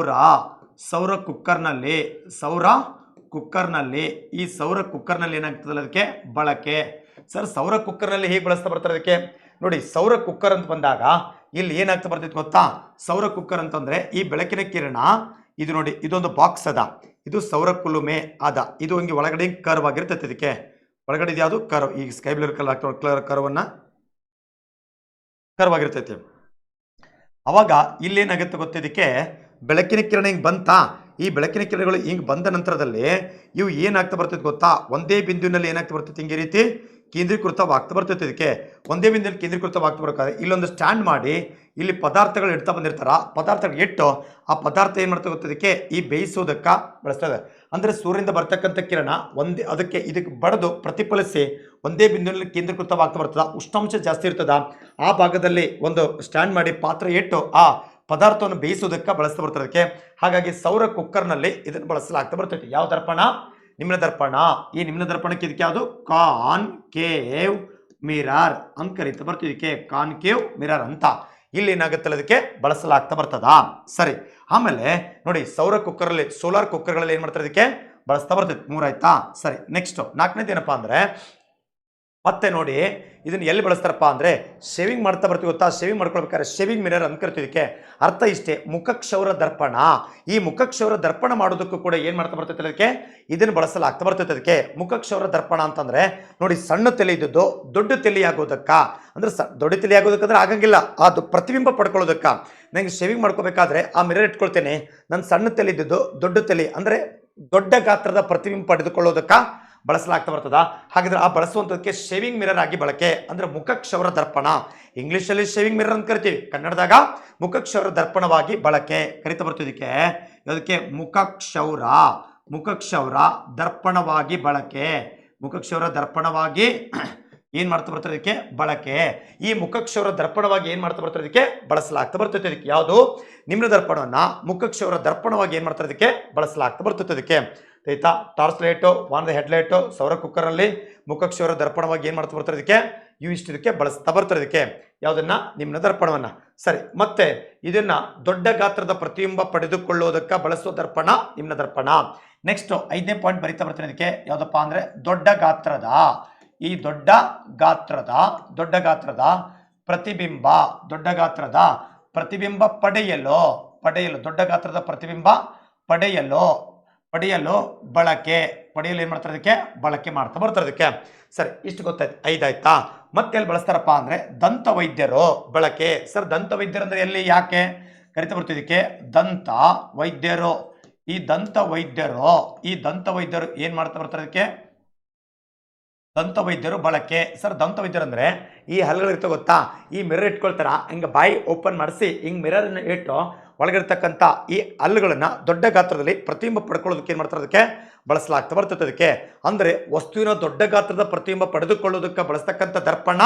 ಸೌರ ಕುಕ್ಕರ್ನಲ್ಲಿ ಈ ಸೌರ ಕುಕ್ಕರ್ನಲ್ಲಿ ಏನಾಗ್ತದಲ್ಲ, ಅದಕ್ಕೆ ಬಳಕೆ. ಸರ್, ಸೌರ ಕುಕ್ಕರ್ನಲ್ಲಿ ಹೇಗೆ ಬಳಸ್ತಾ ಬರ್ತಾರೆ, ಅದಕ್ಕೆ ನೋಡಿ, ಸೌರ ಕುಕ್ಕರ್ ಅಂತ ಬಂದಾಗ ಇಲ್ಲಿ ಏನಾಗ್ತಾ ಬರ್ತೈತೆ ಗೊತ್ತಾ, ಸೌರ ಕುಕ್ಕರ್ ಅಂತಂದ್ರೆ ಈ ಬೆಳಕಿನ ಕಿರಣ ಇದು ನೋಡಿ, ಇದೊಂದು ಬಾಕ್ಸ್ ಅದ, ಇದು ಸೌರ ಕುಲುಮೆ ಅದ, ಇದು ಹಂಗೆ ಒಳಗಡೆ ಕರ್ವ್ ಆಗಿರ್ತೈತೆ. ಇದಕ್ಕೆ ಒಳಗಡೆ ಇದು ಯಾವುದು, ಕರ್ವ್, ಈ ಸ್ಕೈ ಬ್ಲೂ ಕಲರ್ ಕರ್ವ್ ಆಗಿರ್ತೈತಿ. ಅವಾಗ ಇಲ್ಲೇನಾಗುತ್ತೆ ಗೊತ್ತ, ಇದಕ್ಕೆ ಬೆಳಕಿನ ಕಿರಣ ಹಿಂಗೆ ಬಂತಾ, ಈ ಬೆಳಕಿನ ಕಿರಣಗಳು ಹಿಂಗೆ ಬಂದ ನಂತರದಲ್ಲಿ ಇವು ಏನಾಗ್ತಾ ಬರ್ತೈತೆ ಗೊತ್ತಾ, ಒಂದೇ ಬಿಂದುವಿನಲ್ಲಿ ಏನಾಗ್ತಾ ಬರ್ತೈತೆ, ಹಿಂಗೆ ರೀತಿ ಕೇಂದ್ರೀಕೃತವಾಗ್ತಾ ಬರ್ತೈತೆ. ಇದಕ್ಕೆ ಒಂದೇ ಬಿಂದುವಿನಲ್ಲಿ ಕೇಂದ್ರೀಕೃತವಾಗ್ತಾ ಬರ್ಬೇಕಾದ್ರೆ ಇಲ್ಲೊಂದು ಸ್ಟ್ಯಾಂಡ್ ಮಾಡಿ ಇಲ್ಲಿ ಪದಾರ್ಥಗಳು ಇಡ್ತಾ ಬಂದಿರ್ತಾರ, ಪದಾರ್ಥಗಳು ಇಟ್ಟು ಆ ಪದಾರ್ಥ ಏನು ಮಾಡ್ತಾ ಗೊತ್ತದಕ್ಕೆ, ಈ ಬೇಯಿಸೋದಕ್ಕೆ ಬಳಸ್ತದೆ. ಅಂದರೆ ಸೂರ್ಯನಿಂದ ಬರ್ತಕ್ಕಂಥ ಕಿರಣ ಇದಕ್ಕೆ ಬಡಿದು ಪ್ರತಿಫಲಿಸಿ ಒಂದೇ ಬಿಂದುವಿನಲ್ಲಿ ಕೇಂದ್ರೀಕೃತವಾಗ್ತಾ ಬರ್ತದ, ಉಷ್ಣಾಂಶ ಜಾಸ್ತಿ ಇರ್ತದ, ಆ ಭಾಗದಲ್ಲಿ ಒಂದು ಸ್ಟ್ಯಾಂಡ್ ಮಾಡಿ ಪಾತ್ರೆ ಇಟ್ಟು ಆ ಪದಾರ್ಥವನ್ನು ಬೇಯಿಸೋದಕ್ಕೆ ಬಳಸ್ತಾ ಬರ್ತದೆ. ಅದಕ್ಕೆ ಹಾಗಾಗಿ ಸೌರ ಕುಕ್ಕರ್ನಲ್ಲಿ ಇದನ್ನು ಬಳಸಲಾಗ್ತಾ ಬರ್ತೈತಿ. ಯಾವ ದರ್ಪಣ, ನಿಮ್ನ ದರ್ಪಣ. ಈ ನಿಮ್ನ ದರ್ಪಣಕ್ಕೆ ಇದಕ್ಕೆ ಯಾವುದು, ಕಾನ್ಕೇವ್ ಮಿರರ್ ಅಂತ ಕರೀತಾ ಬರ್ತೀವಿ. ಇದಕ್ಕೆ ಕಾನ್ಕೇವ್ ಮಿರರ್ ಅಂತ ಇಲ್ಲಿ ಏನಾಗುತ್ತಲ್ಲ, ಅದಕ್ಕೆ ಬಳಸಲಾಗ್ತಾ ಬರ್ತದ. ಸರಿ, ಆಮೇಲೆ ನೋಡಿ, ಸೌರ ಕುಕ್ಕರಲ್ಲಿ ಸೋಲಾರ್ ಕುಕ್ಕರ್ಗಳಲ್ಲಿ ಏನ್ ಮಾಡ್ತಾರೆ, ಇದಕ್ಕೆ ಬಳಸ್ತಾ ಬರ್ತೈತಿ. 3 ಆಯ್ತಾ. ಸರಿ, ನೆಕ್ಸ್ಟ್ 4ನೇದು ಏನಪ್ಪಾ ಅಂದ್ರೆ ಮತ್ತೆ ನೋಡಿ, ಇದನ್ನು ಎಲ್ಲಿ ಬಳಸ್ತಾರಪ್ಪ ಅಂದರೆ ಶೇವಿಂಗ್ ಮಾಡ್ತಾ ಬರ್ತೀವಿ ಗೊತ್ತಾ, ಶೇವಿಂಗ್ ಮಾಡ್ಕೊಳ್ಬೇಕಾದ್ರೆ ಶೇವಿಂಗ್ ಮಿರರ್ ಅಂತ ಕರಿತಿದ್ದಕ್ಕೆ ಅರ್ಥ ಇಷ್ಟೇ, ಮುಖಕ್ಷೌರ ದರ್ಪಣ. ಈ ಮುಖಕ್ಷೌರ ದರ್ಪಣ ಮಾಡೋದಕ್ಕೂ ಕೂಡ ಏನು ಮಾಡ್ತಾ ಬರ್ತೈತೆ ಅದಕ್ಕೆ ಇದನ್ನು ಬಳಸಲಾಗ್ತಾ ಬರ್ತೈತೆ. ಅದಕ್ಕೆ ಮುಖಕ್ಷೌರ ದರ್ಪಣ ಅಂತಂದರೆ ನೋಡಿ, ಸಣ್ಣ ತಲೆ ಇದ್ದದ್ದು ದೊಡ್ಡ ತಲೆ ಆಗೋದಕ್ಕ, ಅಂದ್ರೆ ದೊಡ್ಡ ತಲೆ ಆಗೋದಕ್ಕಂದ್ರೆ ಆಗಂಗಿಲ್ಲ, ಅದು ಪ್ರತಿಬಿಂಬ ಪಡ್ಕೊಳ್ಳೋದಕ್ಕ. ನನಗೆ ಶೇವಿಂಗ್ ಮಾಡ್ಕೋಬೇಕಾದ್ರೆ ಆ ಮಿರರ್ ಇಟ್ಕೊಳ್ತೇನೆ, ನನ್ನ ಸಣ್ಣ ತಲೆ ಇದ್ದದ್ದು ದೊಡ್ಡ ತಲೆ ಅಂದರೆ ದೊಡ್ಡ ಗಾತ್ರದ ಪ್ರತಿಬಿಂಬ ಪಡೆದುಕೊಳ್ಳೋದಕ್ಕ ಬಳಸಲಾಗ್ತಾ ಬರ್ತದ. ಹಾಗಿದ್ರೆ ಆ ಬಳಸುವಂಥದಕ್ಕೆ ಶೇವಿಂಗ್ ಮಿರರ್ ಆಗಿ ಬಳಕೆ ಅಂದ್ರೆ ಮುಖಕ್ಷೌರ ದರ್ಪಣ. ಇಂಗ್ಲಿಷಲ್ಲಿ ಶೇವಿಂಗ್ ಮಿರರ್ ಅಂತ ಕರಿತೀವಿ, ಕನ್ನಡದಾಗ ಮುಖಕ್ಷೌರ ದರ್ಪಣವಾಗಿ ಬಳಕೆ ಕರಿತಾ ಬರ್ತಿದ್ದಕ್ಕೆ ಅದಕ್ಕೆ ಮುಖಕ್ಷೌರ ದರ್ಪಣವಾಗಿ ಬಳಕೆ, ಮುಖಕ್ಷೌರ ದರ್ಪಣವಾಗಿ ಏನ್ ಮಾಡ್ತಾ ಬರ್ತದೆ ಅದಕ್ಕೆ ಬಳಕೆ. ಈ ಮುಖಕ್ಷೌರ ದರ್ಪಣವಾಗಿ ಏನ್ ಮಾಡ್ತಾ ಬರ್ತಾರೆ ಅದಕ್ಕೆ ಬಳಸಲಾಗ್ತಾ ಬರ್ತೈತೆ. ಅದಕ್ಕೆ ಯಾವುದು ನಿಮ್ನ ದರ್ಪಣವನ್ನ ಮುಖಕ್ಷೌರ ದರ್ಪಣವಾಗಿ ಏನ್ ಮಾಡ್ತಾರೆ ಅದಕ್ಕೆ ಬಳಸಲಾಗ್ತಾ ಬರ್ತೈತೆ. ಅದಕ್ಕೆ ಆಯ್ತಾ, ಟಾರ್ಚ್ ಲೈಟು, ವಾಹನದ ಹೆಡ್ಲೈಟು, ಸೌರ ಕುಕ್ಕರಲ್ಲಿ ಮುಖಕ್ಷೌರ ದರ್ಪಣವಾಗಿ ಏನು ಮಾಡ್ತಾ ಬರ್ತಾರೆ ಇದಕ್ಕೆ ಇದಕ್ಕೆ ಬಳಸ್ತಾ ಬರ್ತಾರೆ. ಇದಕ್ಕೆ ಯಾವುದನ್ನ ನಿಮ್ನ ದರ್ಪಣವನ್ನ. ಸರಿ, ಮತ್ತೆ ಇದನ್ನ ದೊಡ್ಡ ಗಾತ್ರದ ಪ್ರತಿಬಿಂಬ ಪಡೆದುಕೊಳ್ಳೋದಕ್ಕೆ ಬಳಸುವ ದರ್ಪಣ ನಿಮ್ನ ದರ್ಪಣ. ನೆಕ್ಸ್ಟ್ 5ನೇ ಪಾಯಿಂಟ್ ಬರೀತಾ ಬರ್ತೀನಿ. ಇದಕ್ಕೆ ಯಾವುದಪ್ಪ ಅಂದ್ರೆ ದೊಡ್ಡ ಗಾತ್ರದ ಪ್ರತಿಬಿಂಬ, ದೊಡ್ಡ ಗಾತ್ರದ ಪ್ರತಿಬಿಂಬ ಪಡೆಯಲು ದೊಡ್ಡ ಗಾತ್ರದ ಪ್ರತಿಬಿಂಬ ಪಡೆಯಲು ಬಳಕೆ, ಪಡೆಯಲು ಏನ್ ಮಾಡ್ತಾರೆ ಅದಕ್ಕೆ ಬಳಕೆ ಮಾಡ್ತಾ ಬರ್ತಾರೆ ಅದಕ್ಕೆ. ಸರಿ, ಇಷ್ಟು ಗೊತ್ತಾಯ್ತು, 5 ಆಯ್ತಾ. ಮತ್ತೆ ಎಲ್ಲಿ ಬಳಸ್ತಾರಪ್ಪ ಅಂದ್ರೆ ದಂತ ವೈದ್ಯರು ಬಳಕೆ. ಸರ್, ದಂತ ವೈದ್ಯರು ಅಂದ್ರೆ ಎಲ್ಲಿ ಯಾಕೆ ಕರಿತಾ ಬರ್ತಿದ್ದಕ್ಕೆ ದಂತ ವೈದ್ಯರು. ಈ ದಂತ ವೈದ್ಯರು ಏನ್ ಮಾಡ್ತಾ ಬರ್ತಾರೆ ಅದಕ್ಕೆ ದಂತ ವೈದ್ಯರು ಬಳಕೆ. ಸರ್, ದಂತ ವೈದ್ಯರು ಅಂದ್ರೆ ಈ ಹಲ್ಲುಗಳು ಇರ್ತಾವ ಗೊತ್ತಾ, ಈ ಮಿರರ್ ಇಟ್ಕೊಳ್ತಾರ, ಹಿಂಗೆ ಬಾಯಿ ಓಪನ್ ಮಾಡಿಸಿ ಹಿಂಗೆ ಮಿರರ್ ಇಟ್ಟು ಒಳಗಿರ್ತಕ್ಕಂಥ ಈ ಹಲ್ಲುಗಳನ್ನ ದೊಡ್ಡ ಗಾತ್ರದಲ್ಲಿ ಪ್ರತಿಬಿಂಬ ಪಡ್ಕೊಳ್ಳೋದಕ್ಕೆ ಏನ್ ಮಾಡ್ತಾರೆ ಅದಕ್ಕೆ ಬಳಸಲಾಗ್ತಾ ಬರ್ತದೆ. ಅದಕ್ಕೆ ಅಂದ್ರೆ ವಸ್ತುವಿನ ದೊಡ್ಡ ಗಾತ್ರದ ಪ್ರತಿಬಿಂಬ ಪಡೆದುಕೊಳ್ಳೋದಕ್ಕೆ ಬಳಸ್ತಕ್ಕಂಥ ದರ್ಪಣ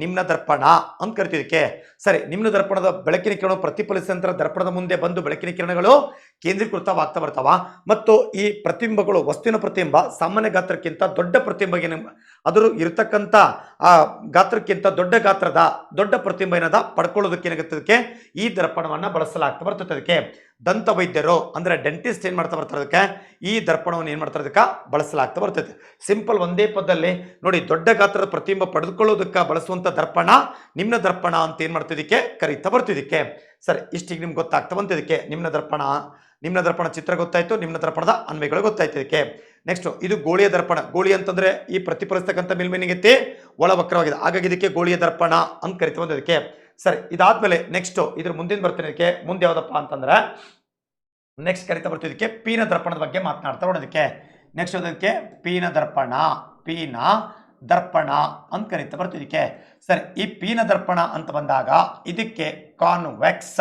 ನಿಮ್ನ ದರ್ಪಣ ಅಂತ ಕರಿತಿದ್ದಕ್ಕೆ. ಸರಿ, ನಿಮ್ನ ದರ್ಪಣದ ಬೆಳಕಿನ ಕಿರಣ ಪ್ರತಿಫಲಿಸಿದ ದರ್ಪಣದ ಮುಂದೆ ಬಂದು ಬೆಳಕಿನ ಕಿರಣಗಳು ಕೇಂದ್ರೀಕೃತವಾಗ್ತಾ ಬರ್ತಾವ. ಮತ್ತು ಈ ಪ್ರತಿಬಿಂಬಗಳು ವಸ್ತುವಿನ ಪ್ರತಿಬಿಂಬ ಸಾಮಾನ್ಯ ಗಾತ್ರಕ್ಕಿಂತ ದೊಡ್ಡ ಪ್ರತಿಬಿಂಬ ಅದ್ರ ಇರತಕ್ಕಂಥ ಆ ಗಾತ್ರಕ್ಕಿಂತ ದೊಡ್ಡ ಪ್ರತಿಬಿಂಬ ಏನದ ಪಡ್ಕೊಳ್ಳೋದಕ್ಕೆ ಏನಾಗುತ್ತೆ ಈ ದರ್ಪಣವನ್ನ ಬಳಸಲಾಗ್ತಾ ಬರ್ತದೆ. ಅದಕ್ಕೆ ದಂತ ವೈದ್ಯರು ಅಂದ್ರೆ ಡೆಂಟಿಸ್ಟ್ ಏನ್ ಮಾಡ್ತಾ ಬರ್ತಾರೆ ಅದಕ್ಕೆ ಈ ದರ್ಪಣವನ್ನು ಏನ್ ಮಾಡ್ತಾರೆ ಅದಕ್ಕೆ ಬಳಸಲಾಗ್ತಾ ಬರ್ತೈತೆ. ಸಿಂಪಲ್ ಒಂದೇ ಪದದಲ್ಲಿ ನೋಡಿ, ದೊಡ್ಡ ಗಾತ್ರದ ಪ್ರತಿಬಿಂಬ ಪಡೆದುಕೊಳ್ಳೋದಕ್ಕೆ ಬಳಸುವಂತ ದರ್ಪಣ ನಿಮ್ನ ದರ್ಪಣ ಅಂತ ಏನ್ ಮಾಡ್ತಿದ್ದಕ್ಕೆ ಕರೀತಾ ಬರ್ತಿದ್ದಕ್ಕೆ. ಸರಿ, ಇಷ್ಟಿಗೆ ನಿಮ್ಗೆ ಗೊತ್ತಾಗ್ತಾ ಬಂತಿದ್ದಕ್ಕೆ ನಿಮ್ನ ದರ್ಪಣ ಚಿತ್ರ ಗೊತ್ತಾಯ್ತು, ನಿಮ್ನ ದರ್ಪಣದ ಅನ್ವಯಗಳು ಗೊತ್ತಾಯ್ತು. ಇದಕ್ಕೆ ನೆಕ್ಸ್ಟ್ ಇದು ಗೋಳಿಯ ದರ್ಪಣ. ಗೋಳಿ ಅಂತಂದ್ರೆ ಈ ಪ್ರತಿಫಲಿಸ್ತಕ್ಕಂಥ ಮೇಲ್ಮೈನಿಗೆ ಒಳವಕ್ರವಾಗಿದೆ, ಹಾಗಾಗಿ ಇದಕ್ಕೆ ಗೋಳಿಯ ದರ್ಪಣ ಅಂತ ಕರಿತಾ ಬಂದಿದ್ದಕ್ಕೆ. ಸರಿ, ಇದಾದ್ಮೇಲೆ ನೆಕ್ಸ್ಟ್ ಇದ್ರ ಮುಂದಿನ ಬರ್ತೀನಿ. ಇದಕ್ಕೆ ಮುಂದೆ ಯಾವ್ದಪ್ಪ ಅಂತಂದ್ರೆ ನೆಕ್ಸ್ಟ್ ಕರಿತಾ ಬರ್ತಿದ್ದಕ್ಕೆ ಪೀನ ದರ್ಪಣದ ಬಗ್ಗೆ ಮಾತನಾಡ್ತಾ ಬರೋದಕ್ಕೆ. ನೆಕ್ಸ್ಟ್ ಅದಕ್ಕೆ ಪೀನ ದರ್ಪಣ ಅಂತ ಕರಿತಾ ಬರ್ತಿದ್ದಕ್ಕೆ. ಸರಿ, ಈ ಪೀನ ದರ್ಪಣ ಅಂತ ಬಂದಾಗ ಇದಕ್ಕೆ ಕಾನ್ವೆಕ್ಸ್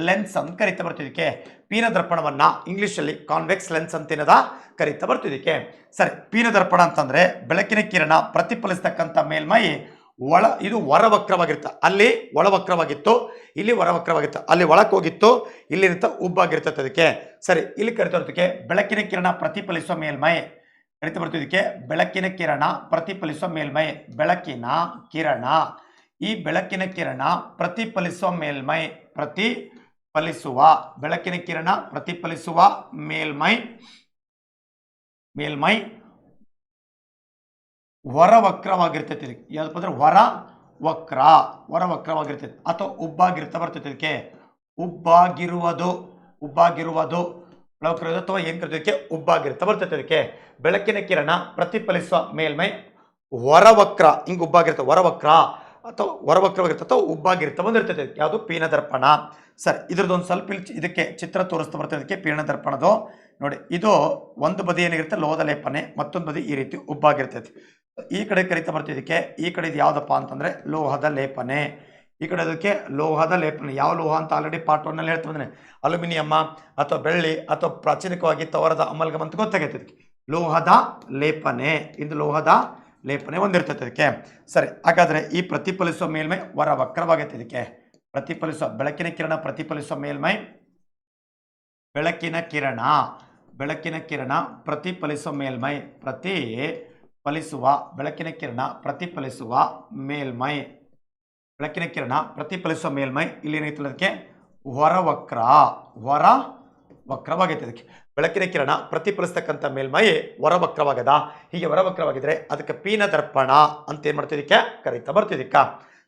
ಲೆನ್ಸ್ ಅಂತ ಕರಿತಾ ಬರ್ತಿದ್ದಕ್ಕೆ. ಪೀನ ದರ್ಪಣವನ್ನ ಇಂಗ್ಲಿಷಲ್ಲಿ ಕಾನ್ವೆಕ್ಸ್ ಲೆನ್ಸ್ ಅಂತ ಕರಿತಾ ಬರ್ತಿದ್ದಕ್ಕೆ. ಸರಿ, ಪೀನ ದರ್ಪಣ ಅಂತಂದ್ರೆ ಬೆಳಕಿನ ಕಿರಣ ಪ್ರತಿಫಲಿಸ್ತಕ್ಕಂಥ ಮೇಲ್ಮೈ ಇದು ಹೊರವಕ್ರವಾಗಿರುತ್ತೆ, ಅಲ್ಲಿ ಒಳವಕ್ರವಾಗಿತ್ತು, ಇಲ್ಲಿ ಹೊರವಕ್ರವಾಗಿತ್ತು, ಅಲ್ಲಿ ಒಳಕ್ಕೆ ಹೋಗಿತ್ತು, ಇಲ್ಲಿ ಉಬ್ಬಾಗಿರ್ತದೆ ಅದಕ್ಕೆ. ಸರಿ, ಇಲ್ಲಿ ಕರಿತಾ ಬರ್ತದಕ್ಕೆ ಬೆಳಕಿನ ಕಿರಣ ಪ್ರತಿಫಲಿಸುವ ಮೇಲ್ಮೈ ಕರಿತಾ ಬರ್ತಿದ್ದಕ್ಕೆ ಬೆಳಕಿನ ಕಿರಣ ಪ್ರತಿಫಲಿಸುವ ಮೇಲ್ಮೈ. ಬೆಳಕಿನ ಕಿರಣ ಪ್ರತಿಫಲಿಸುವ ಮೇಲ್ಮೈ, ಬೆಳಕಿನ ಕಿರಣ ಪ್ರತಿಫಲಿಸುವ ಮೇಲ್ಮೈ ಹೊರವಕ್ರವಾಗಿರ್ತೈತಿ. ಯಾವ್ದಪ್ಪ ಅಂದ್ರೆ ಹೊರವಕ್ರವಾಗಿರ್ತೈತಿ ಅಥವಾ ಉಬ್ಬಾಗಿರ್ತಾ ಬರ್ತೈತಿ. ಅದಕ್ಕೆ ಉಬ್ಬಾಗಿರುವುದು ಅಥವಾ ಏನ್ ಕರಿತೈತಿ ಉಬ್ಬಾಗಿರ್ತಾ ಬರ್ತೈತಿ. ಅದಕ್ಕೆ ಬೆಳಕಿನ ಕಿರಣ ಪ್ರತಿಫಲಿಸುವ ಮೇಲ್ಮೈ ಹೊರವಕ್ರ, ಹಿಂಗ್ ಉಬ್ಬಾಗಿರ್ತದೆ, ಹೊರವಕ್ರವಾಗಿರ್ತದೆ ಅಥವಾ ಉಬ್ಬಾಗಿರ್ತಾ ಬಂದಿರ್ತೈತಿ. ಯಾವುದು ಪೀನ ದರ್ಪಣ. ಸರಿ, ಇದ್ರದ್ದೊಂದು ಸ್ವಲ್ಪ ಇದಕ್ಕೆ ಚಿತ್ರ ತೋರಿಸ್ತಾ ಬರ್ತದೆ. ಅದಕ್ಕೆ ಪೀನ ದರ್ಪಣದು ನೋಡಿ, ಇದು ಒಂದು ಬದಿ ಏನಾಗಿರುತ್ತೆ ಲೋಹದ ಲೇಪನೆ, ಮತ್ತೊಂದು ಬದಿ ಈ ರೀತಿ ಉಬ್ಬಾಗಿರ್ತೈತಿ. ಈ ಕಡೆ ಕರಿತಾ ಬರ್ತಿದ್ದಕ್ಕೆ ಈ ಕಡೆ ಇದು ಯಾವ್ದಪ್ಪ ಅಂತಂದ್ರೆ ಲೋಹದ ಲೇಪನೆ. ಈ ಕಡೆ ಅದಕ್ಕೆ ಲೋಹದ ಲೇಪನೆ. ಯಾವ ಲೋಹ ಅಂತ ಆಲ್ರೆಡಿ ಪಾರ್ಟ್ 1 ನಲ್ಲಿ ಹೇಳ್ತಾ ಬಂದ್ರೆ ಅಲ್ಯೂಮಿನಿಯಂ ಅಥವಾ ಬೆಳ್ಳಿ ಅಥವಾ ಪ್ರಾಚೀನಿಕವಾಗಿ ತವರದ ಅಮಲ್ಗಮ್ ಅಂತ ಗೊತ್ತಾಗೈತೆ. ಲೋಹದ ಲೇಪನೆ, ಇದು ಲೋಹದ ಲೇಪನೆ ಹೊಂದಿರ್ತೈತೆ ಅದಕ್ಕೆ. ಸರಿ, ಹಾಗಾದ್ರೆ ಈ ಪ್ರತಿಫಲಿಸುವ ಮೇಲ್ಮೈ ಹೊರವಕ್ರವಾಗೈತೆ. ಇದಕ್ಕೆ ಬೆಳಕಿನ ಕಿರಣ ಪ್ರತಿಫಲಿಸುವ ಮೇಲ್ಮೈ, ಬೆಳಕಿನ ಕಿರಣ ಪ್ರತಿಫಲಿಸುವ ಮೇಲ್ಮೈ, ಇಲ್ಲಿ ಏನೈತಲ್ಲ ಅದಕ್ಕೆ ಹೊರವಕ್ರ ವಕ್ರವಾಗೈತೆ. ಅದಕ್ಕೆ ಬೆಳಕಿನ ಕಿರಣ ಪ್ರತಿಫಲಿಸ್ತಕ್ಕಂಥ ಮೇಲ್ಮೈ ಹೊರವಕ್ರವಾಗದ. ಹೀಗೆ ಹೊರವಕ್ರವಾಗಿದ್ರೆ ಅದಕ್ಕೆ ಪೀನ ದರ್ಪಣ ಅಂತ ಏನ್ ಮಾಡ್ತಿದ್ದಕ್ಕೆ ಕರೀತಾ ಬರ್ತಿದ್ದಕ್ಕ.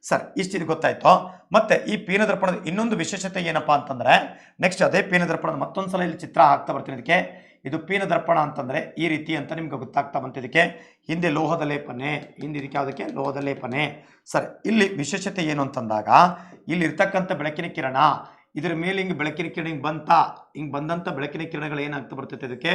ಸರ್ ಇಷ್ಟು ಗೊತ್ತಾಯ್ತು. ಮತ್ತೆ ಈ ಪೀನ ದರ್ಪಣದ ಇನ್ನೊಂದು ವಿಶೇಷತೆ ಏನಪ್ಪಾ ಅಂತಂದ್ರೆ ನೆಕ್ಸ್ಟ್ ಅದೇ ಪೀನ ದರ್ಪಣದ ಮತ್ತೊಂದ್ಸಲ ಇಲ್ಲಿ ಚಿತ್ರ ಹಾಕ್ತಾ ಬರ್ತೀನಿ. ಇದಕ್ಕೆ ಇದು ಪೀನ ದರ್ಪಣ ಅಂತಂದ್ರೆ ಈ ರೀತಿ ಅಂತ ನಿಮ್ಗೆ ಗೊತ್ತಾಗ್ತಾ ಬಂತಿದ್ದಕ್ಕೆ ಹಿಂದೆ ಲೋಹದ ಲೇಪನೆ, ಹಿಂದೆ ಇದಕ್ಕೆ ಯಾವುದಕ್ಕೆ ಲೋಹದ ಲೇಪನೆ. ಸರ್ ಇಲ್ಲಿ ವಿಶೇಷತೆ ಏನು ಅಂತಂದಾಗ ಇಲ್ಲಿ ಇರ್ತಕ್ಕಂಥ ಬೆಳಕಿನ ಕಿರಣ ಇದ್ರ ಮೇಲೆ ಹಿಂಗೆ ಬೆಳಕಿನ ಕಿರಣ ಹಿಂಗೆ ಬಂದಂಥ ಬೆಳಕಿನ ಕಿರಣಗಳು ಏನಾಗ್ತಾ ಬರ್ತೈತೆ ಇದಕ್ಕೆ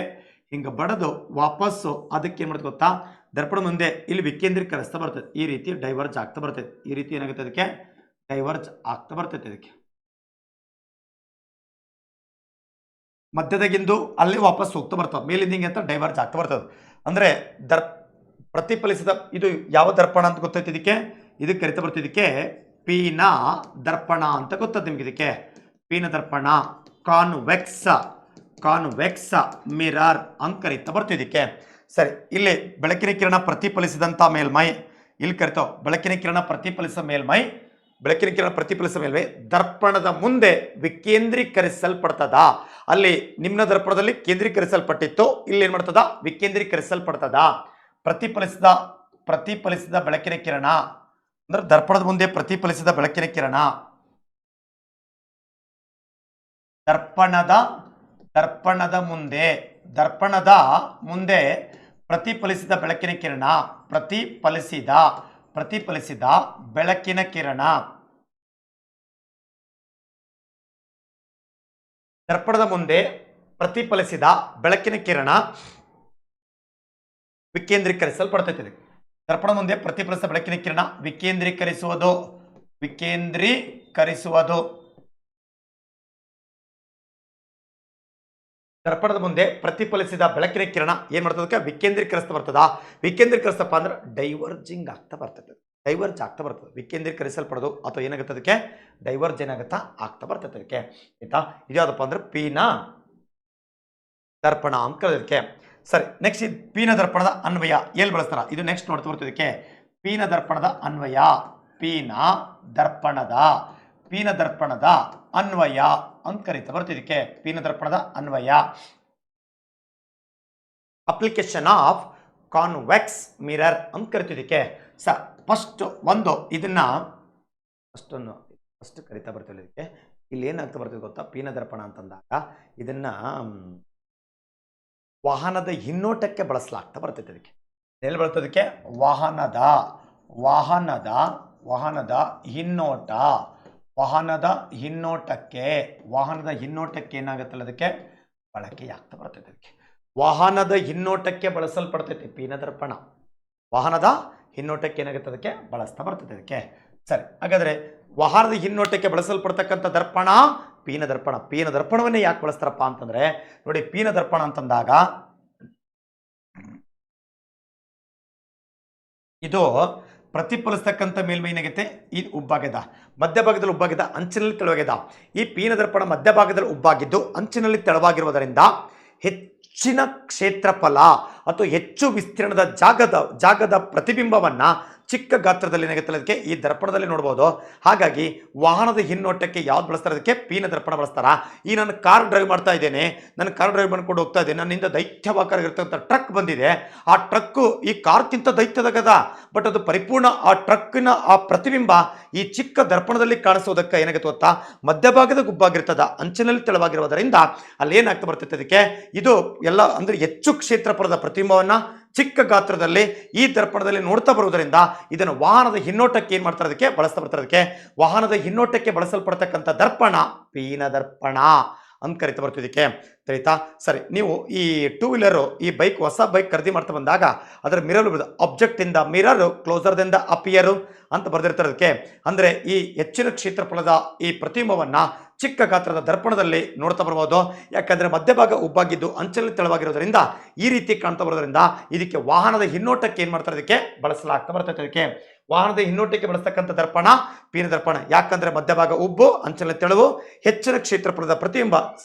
ಹಿಂಗೆ ಬಡದು ವಾಪಸ್ಸು ಅದಕ್ಕೆ ಏನು ಮಾಡ್ತಾ ಗೊತ್ತಾ ದರ್ಪಣ ಮುಂದೆ ಇಲ್ಲಿ ವಿಕೇಂದ್ರೀಕರಿಸ್ತಾ ಬರ್ತೈತೆ. ಈ ರೀತಿ ಡೈವರ್ಜ್ ಆಗ್ತಾ ಬರ್ತೈತೆ. ಈ ರೀತಿ ಏನಾಗುತ್ತೆ ಅದಕ್ಕೆ ಡೈವರ್ಜ್ ಆಗ್ತಾ ಬರ್ತೈತೆ. ಇದಕ್ಕೆ ಮಧ್ಯದಾಗಿಂದು ಅಲ್ಲಿ ವಾಪಸ್ ಹೋಗ್ತಾ ಬರ್ತವೆ, ಮೇಲಿಂದ ಹಿಂಗೆ ಅಂತ ಡೈವರ್ಜ್ ಆಗ್ತಾ ಬರ್ತದೆ. ಅಂದರೆ ಪ್ರತಿಫಲಿಸಿದ ಇದು ಯಾವ ದರ್ಪಣ ಅಂತ ಗೊತ್ತೈತೆ ಇದಕ್ಕೆ ಕರಿತಾ ಬರ್ತಿದ್ದಕ್ಕೆ ಪೀನ ದರ್ಪಣ ಅಂತ ಗೊತ್ತದ ನಿಮ್ಗೆ. ಇದಕ್ಕೆ ಪೀನ ದರ್ಪಣ ಕಾನ್ವೆಕ್ಸ್ ಮಿರರ್ ಅಂತ ಕರಿತಾ ಬರ್ತಿದ್ದಕ್ಕೆ. ಸರಿ, ಇಲ್ಲಿ ಬೆಳಕಿನ ಕಿರಣ ಪ್ರತಿಫಲಿಸಿದಂಥ ಮೇಲ್ಮೈ ಇಲ್ಲಿ ಕರಿತಾವ ಬೆಳಕಿನ ಕಿರಣ ಪ್ರತಿಫಲಿಸಿದ ಮೇಲ್ಮೈ ದರ್ಪಣದ ಮುಂದೆ ವಿಕೇಂದ್ರೀಕರಿಸಲ್ಪಡ್ತದ. ಅಲ್ಲಿ ನಿಮ್ನ ದರ್ಪಣದಲ್ಲಿ ಕೇಂದ್ರೀಕರಿಸಲ್ಪಟ್ಟಿತ್ತು, ಇಲ್ಲಿ ಏನ್ ಮಾಡ್ತದ ವಿಕೇಂದ್ರೀಕರಿಸಲ್ಪಡ್ತದ. ಪ್ರತಿಫಲಿಸಿದ ಬೆಳಕಿನ ಕಿರಣ ಅಂದ್ರೆ ದರ್ಪಣದ ಮುಂದೆ ಪ್ರತಿಫಲಿಸಿದ ಬೆಳಕಿನ ಕಿರಣ ದರ್ಪಣದ ಮುಂದೆ ಪ್ರತಿಫಲಿಸಿದ ಬೆಳಕಿನ ಕಿರಣ ಪ್ರತಿಫಲಿಸಿದ ಬೆಳಕಿನ ಕಿರಣ ದರ್ಪಣದ ಮುಂದೆ ಪ್ರತಿಫಲಿಸಿದ ಬೆಳಕಿನ ಕಿರಣ ವಿಕೇಂದ್ರೀಕರಿಸಲ್ಪಡ್ತೈತೆ. ದರ್ಪಣದ ಮುಂದೆ ಪ್ರತಿಫಲಿಸಿದ ಬೆಳಕಿನ ಕಿರಣ ವಿಕೇಂದ್ರೀಕರಿಸುವುದು ದರ್ಪಣದ ಮುಂದೆ ಪ್ರತಿಫಲಿಸಿದ ಬೆಳಕಿನ ಕಿರಣ ಏನ್ ಮಾಡ್ತದಕ್ಕೆ ವಿಕೇಂದ್ರೀಕರಿಸ್ತಾ ಬರ್ತದ. ವಿಕೇಂದ್ರೀಕರಿಸಪ್ಪ ಅಂದ್ರೆ ಡೈವರ್ಜಿಂಗ್ ಆಗ್ತಾ ಬರ್ತದೆ, ಡೈವರ್ಜ್ ಆಗ್ತಾ ಬರ್ತದೆ. ವಿಕೇಂದ್ರೀಕರಿಸಲ್ಪಡೋದು ಅಥವಾ ಏನಾಗುತ್ತೆ ಅದಕ್ಕೆ ಡೈವರ್ಜ್ ಏನಾಗುತ್ತಾ ಆಗ್ತಾ ಬರ್ತದೆ. ಅದಕ್ಕೆ ಆಯ್ತಾ, ಇದ್ಯಾವುದಪ್ಪ ಅಂದ್ರೆ ಪೀನ ದರ್ಪಣ ಅಂತ ಕರೆದಕ್ಕೆ. ಸರಿ, ನೆಕ್ಸ್ಟ್ ಇದು ಪೀನ ದರ್ಪಣದ ಅನ್ವಯ ಎಲ್ಲಿ ಬಳಸ್ತಾರ ಇದು ನೆಕ್ಸ್ಟ್ ನೋಡ್ತಾ ಬರ್ತದಕ್ಕೆ. ಪೀನ ದರ್ಪಣದ ಅನ್ವಯ ಪೀನ ದರ್ಪಣದ ಅನ್ವಯ ಅಂತ ಕರೀತಾ ಬರ್ತಿದ್ದಕ್ಕೆ. ಪೀನ ದರ್ಪಣದ ಅನ್ವಯ ಅಪ್ಲಿಕೇಶನ್ ಆಫ್ ಕಾನ್ವೆಕ್ಸ್ ಮಿರರ್ ಅಂತ ಕರಿತಿದ್ದಕ್ಕೆ. ಫಸ್ಟ್ ಒಂದು ಇದನ್ನ ಫಸ್ಟ್ ಕರಿತಾ ಬರ್ತಿಲ್ಲ. ಇದಕ್ಕೆ ಇಲ್ಲಿ ಏನಾಗ್ತಾ ಬರ್ತದೆ ಗೊತ್ತಾ, ಪೀನ ದರ್ಪಣ ಅಂತಂದಾಗ ಇದನ್ನ ವಾಹನದ ಹಿನ್ನೋಟಕ್ಕೆ ಬಳಸಲಾಗ್ತಾ ಬರ್ತೈತೆ. ಇದಕ್ಕೆ ಎಲ್ಲಿ ಬರ್ತದಕ್ಕೆ ವಾಹನದ ಹಿನ್ನೋಟಕ್ಕೆ ಏನಾಗುತ್ತಲ್ಲ ಅದಕ್ಕೆ ಬಳಕೆಯಾಗ್ತಾ ಬರ್ತೈತೆ. ಅದಕ್ಕೆ ವಾಹನದ ಹಿನ್ನೋಟಕ್ಕೆ ಬಳಸಲ್ಪಡ್ತೈತೆ ಪೀನ ದರ್ಪಣ. ವಾಹನದ ಹಿನ್ನೋಟಕ್ಕೆ ಏನಾಗುತ್ತೆ ಅದಕ್ಕೆ ಬಳಸ್ತಾ ಬರ್ತೈತೆ. ಅದಕ್ಕೆ ಸರಿ, ಹಾಗಾದ್ರೆ ವಾಹನದ ಹಿನ್ನೋಟಕ್ಕೆ ಬಳಸಲ್ಪಡ್ತಕ್ಕಂಥ ದರ್ಪಣ ಪೀನ ದರ್ಪಣವನ್ನೇ ಯಾಕೆ ಬಳಸ್ತಾರಪ್ಪ ಅಂತಂದ್ರೆ ನೋಡಿ, ಪೀನ ದರ್ಪಣ ಅಂತಂದಾಗ ಇದು ಪ್ರತಿಫಲಿಸ್ತಕ್ಕಂಥ ಮೇಲ್ಮೈ ಏನಾಗೈತೆ ಈ ಉಬ್ಬಾಗ್ಯದ, ಮಧ್ಯಭಾಗದಲ್ಲಿ ಉಬ್ಬಾಗ್ಯದ, ಅಂಚಿನಲ್ಲಿ ತೆಳುವಾಗ್ಯದ. ಈ ಪೀನ ದರ್ಪಣ ಮಧ್ಯಭಾಗದಲ್ಲಿ ಉಬ್ಬಾಗಿದ್ದು ಅಂಚಿನಲ್ಲಿ ತೆಳುವಾಗಿರುವುದರಿಂದ ಹೆಚ್ಚಿನ ಕ್ಷೇತ್ರಫಲ ಅಥವಾ ಹೆಚ್ಚು ವಿಸ್ತೀರ್ಣದ ಜಾಗದ ಪ್ರತಿಬಿಂಬವನ್ನ ಚಿಕ್ಕ ಗಾತ್ರದಲ್ಲಿ ಏನಾಗುತ್ತೆ ಅದಕ್ಕೆ ಈ ದರ್ಪಣದಲ್ಲಿ ನೋಡ್ಬೋದು. ಹಾಗಾಗಿ ವಾಹನದ ಹಿನ್ನೋಟಕ್ಕೆ ಯಾವ್ದು ಬಳಸ್ತಾರೆ ಅದಕ್ಕೆ ಪೀನ ದರ್ಪಣ ಬಳಸ್ತಾರ. ಈ ನಾನು ಕಾರ್ ಡ್ರೈವ್ ಮಾಡ್ತಾ ಇದ್ದೇನೆ, ನಾನು ಕಾರ್ ಡ್ರೈವ್ ಮಾಡ್ಕೊಂಡು ಹೋಗ್ತಾ ಇದ್ದೇನೆ, ನನ್ನಿಂದ ದೈತ್ಯವಾಕಾರವಾಗಿರ್ತಕ್ಕಂಥ ಟ್ರಕ್ ಬಂದಿದೆ. ಆ ಟ್ರಕ್ಕು ಈ ಕಾರ್ಕ್ಕಿಂತ ದೈತ್ಯದಾಗದ, ಬಟ್ ಅದು ಪರಿಪೂರ್ಣ ಆ ಟ್ರಕ್ಕಿನ ಆ ಪ್ರತಿಬಿಂಬ ಈ ಚಿಕ್ಕ ದರ್ಪಣದಲ್ಲಿ ಕಾಣಿಸೋದಕ್ಕೆ ಏನಾಗುತ್ತೆ ಗೊತ್ತಾ, ಮಧ್ಯಭಾಗದ ಗುಬ್ಬಾಗಿರ್ತದ, ಅಂಚಿನಲ್ಲಿ ತೆಳುವಾಗಿರುವುದರಿಂದ ಅಲ್ಲಿ ಏನಾಗ್ತಾ ಬರ್ತೈತೆ ಅದಕ್ಕೆ ಇದು ಎಲ್ಲ ಅಂದ್ರೆ ಹೆಚ್ಚು ಕ್ಷೇತ್ರಫಲದ ಪ್ರತಿಬಿಂಬವನ್ನ ಚಿಕ್ಕ ಗಾತ್ರದಲ್ಲಿ ಈ ದರ್ಪಣದಲ್ಲಿ ನೋಡ್ತಾ ಬರುವುದರಿಂದ ಇದನ್ನು ವಾಹನದ ಹಿನ್ನೋಟಕ್ಕೆ ಏನ್ ಮಾಡ್ತಾರೆ ಅದಕ್ಕೆ ಬಳಸ್ತಾ ಬರ್ತಾರೆ. ಅದಕ್ಕೆ ವಾಹನದ ಹಿನ್ನೋಟಕ್ಕೆ ಬಳಸಲ್ಪಡ್ತಕ್ಕಂಥ ದರ್ಪಣ ಪೀನ ದರ್ಪಣ ಅಂತ ಕರಿತಾ ಬರ್ತಿದ್ದಕ್ಕೆ. ತಿಳಿತಾ? ಸರಿ, ನೀವು ಈ ಟೂ ವೀಲರು ಈ ಬೈಕ್ ಹೊಸ ಬೈಕ್ ಖರೀದಿ ಮಾಡ್ತಾ ಬಂದಾಗ ಅದರ ಮಿರರ್ ಆಬ್ಜೆಕ್ಟ್ ಇಂದ ಮಿರರ್ ಕ್ಲೋಸರ್ ದಿಂದ ಅಪಿಯರ್ ಅಂತ ಬರ್ದಿರ್ತಾರೆ. ಅದಕ್ಕೆ ಅಂದ್ರೆ ಈ ಹೆಚ್ಚಿನ ಕ್ಷೇತ್ರಫಲದ ಈ ಪ್ರತಿಬಿಂಬವನ್ನ ಚಿಕ್ಕ ಗಾತ್ರದ ದರ್ಪಣದಲ್ಲಿ ನೋಡ್ತಾ ಬರ್ಬೋದು. ಯಾಕಂದ್ರೆ ಮಧ್ಯಭಾಗ ಉಬ್ಬಾಗಿದ್ದು ಅಂಚಲ್ಲಿ ತೆಳುವಾಗಿರೋದ್ರಿಂದ ಈ ರೀತಿ ಕಾಣ್ತಾ ಬರೋದ್ರಿಂದ ಇದಕ್ಕೆ ವಾಹನದ ಹಿನ್ನೋಟಕ್ಕೆ ಏನ್ ಮಾಡ್ತಾರೆ ಅದಕ್ಕೆ ಬಳಸಲಾಗ್ತಾ ಬರ್ತೈತೆ. ಅದಕ್ಕೆ ವಾಹನದ ಹಿನ್ನೋಟಕ್ಕೆ ಬಳಸ್ತಕ್ಕಂಥ ದರ್ಪಣ ಪೀನ ದರ್ಪಣ. ಯಾಕಂದ್ರೆ ಮಧ್ಯಭಾಗ ಉಬ್ಬು, ಅಂಚಲ್ಲಿ ತೆಳುವು, ಹೆಚ್ಚಿನ ಕ್ಷೇತ್ರಫಲದ ಪ್ರತಿಬಿಂಬ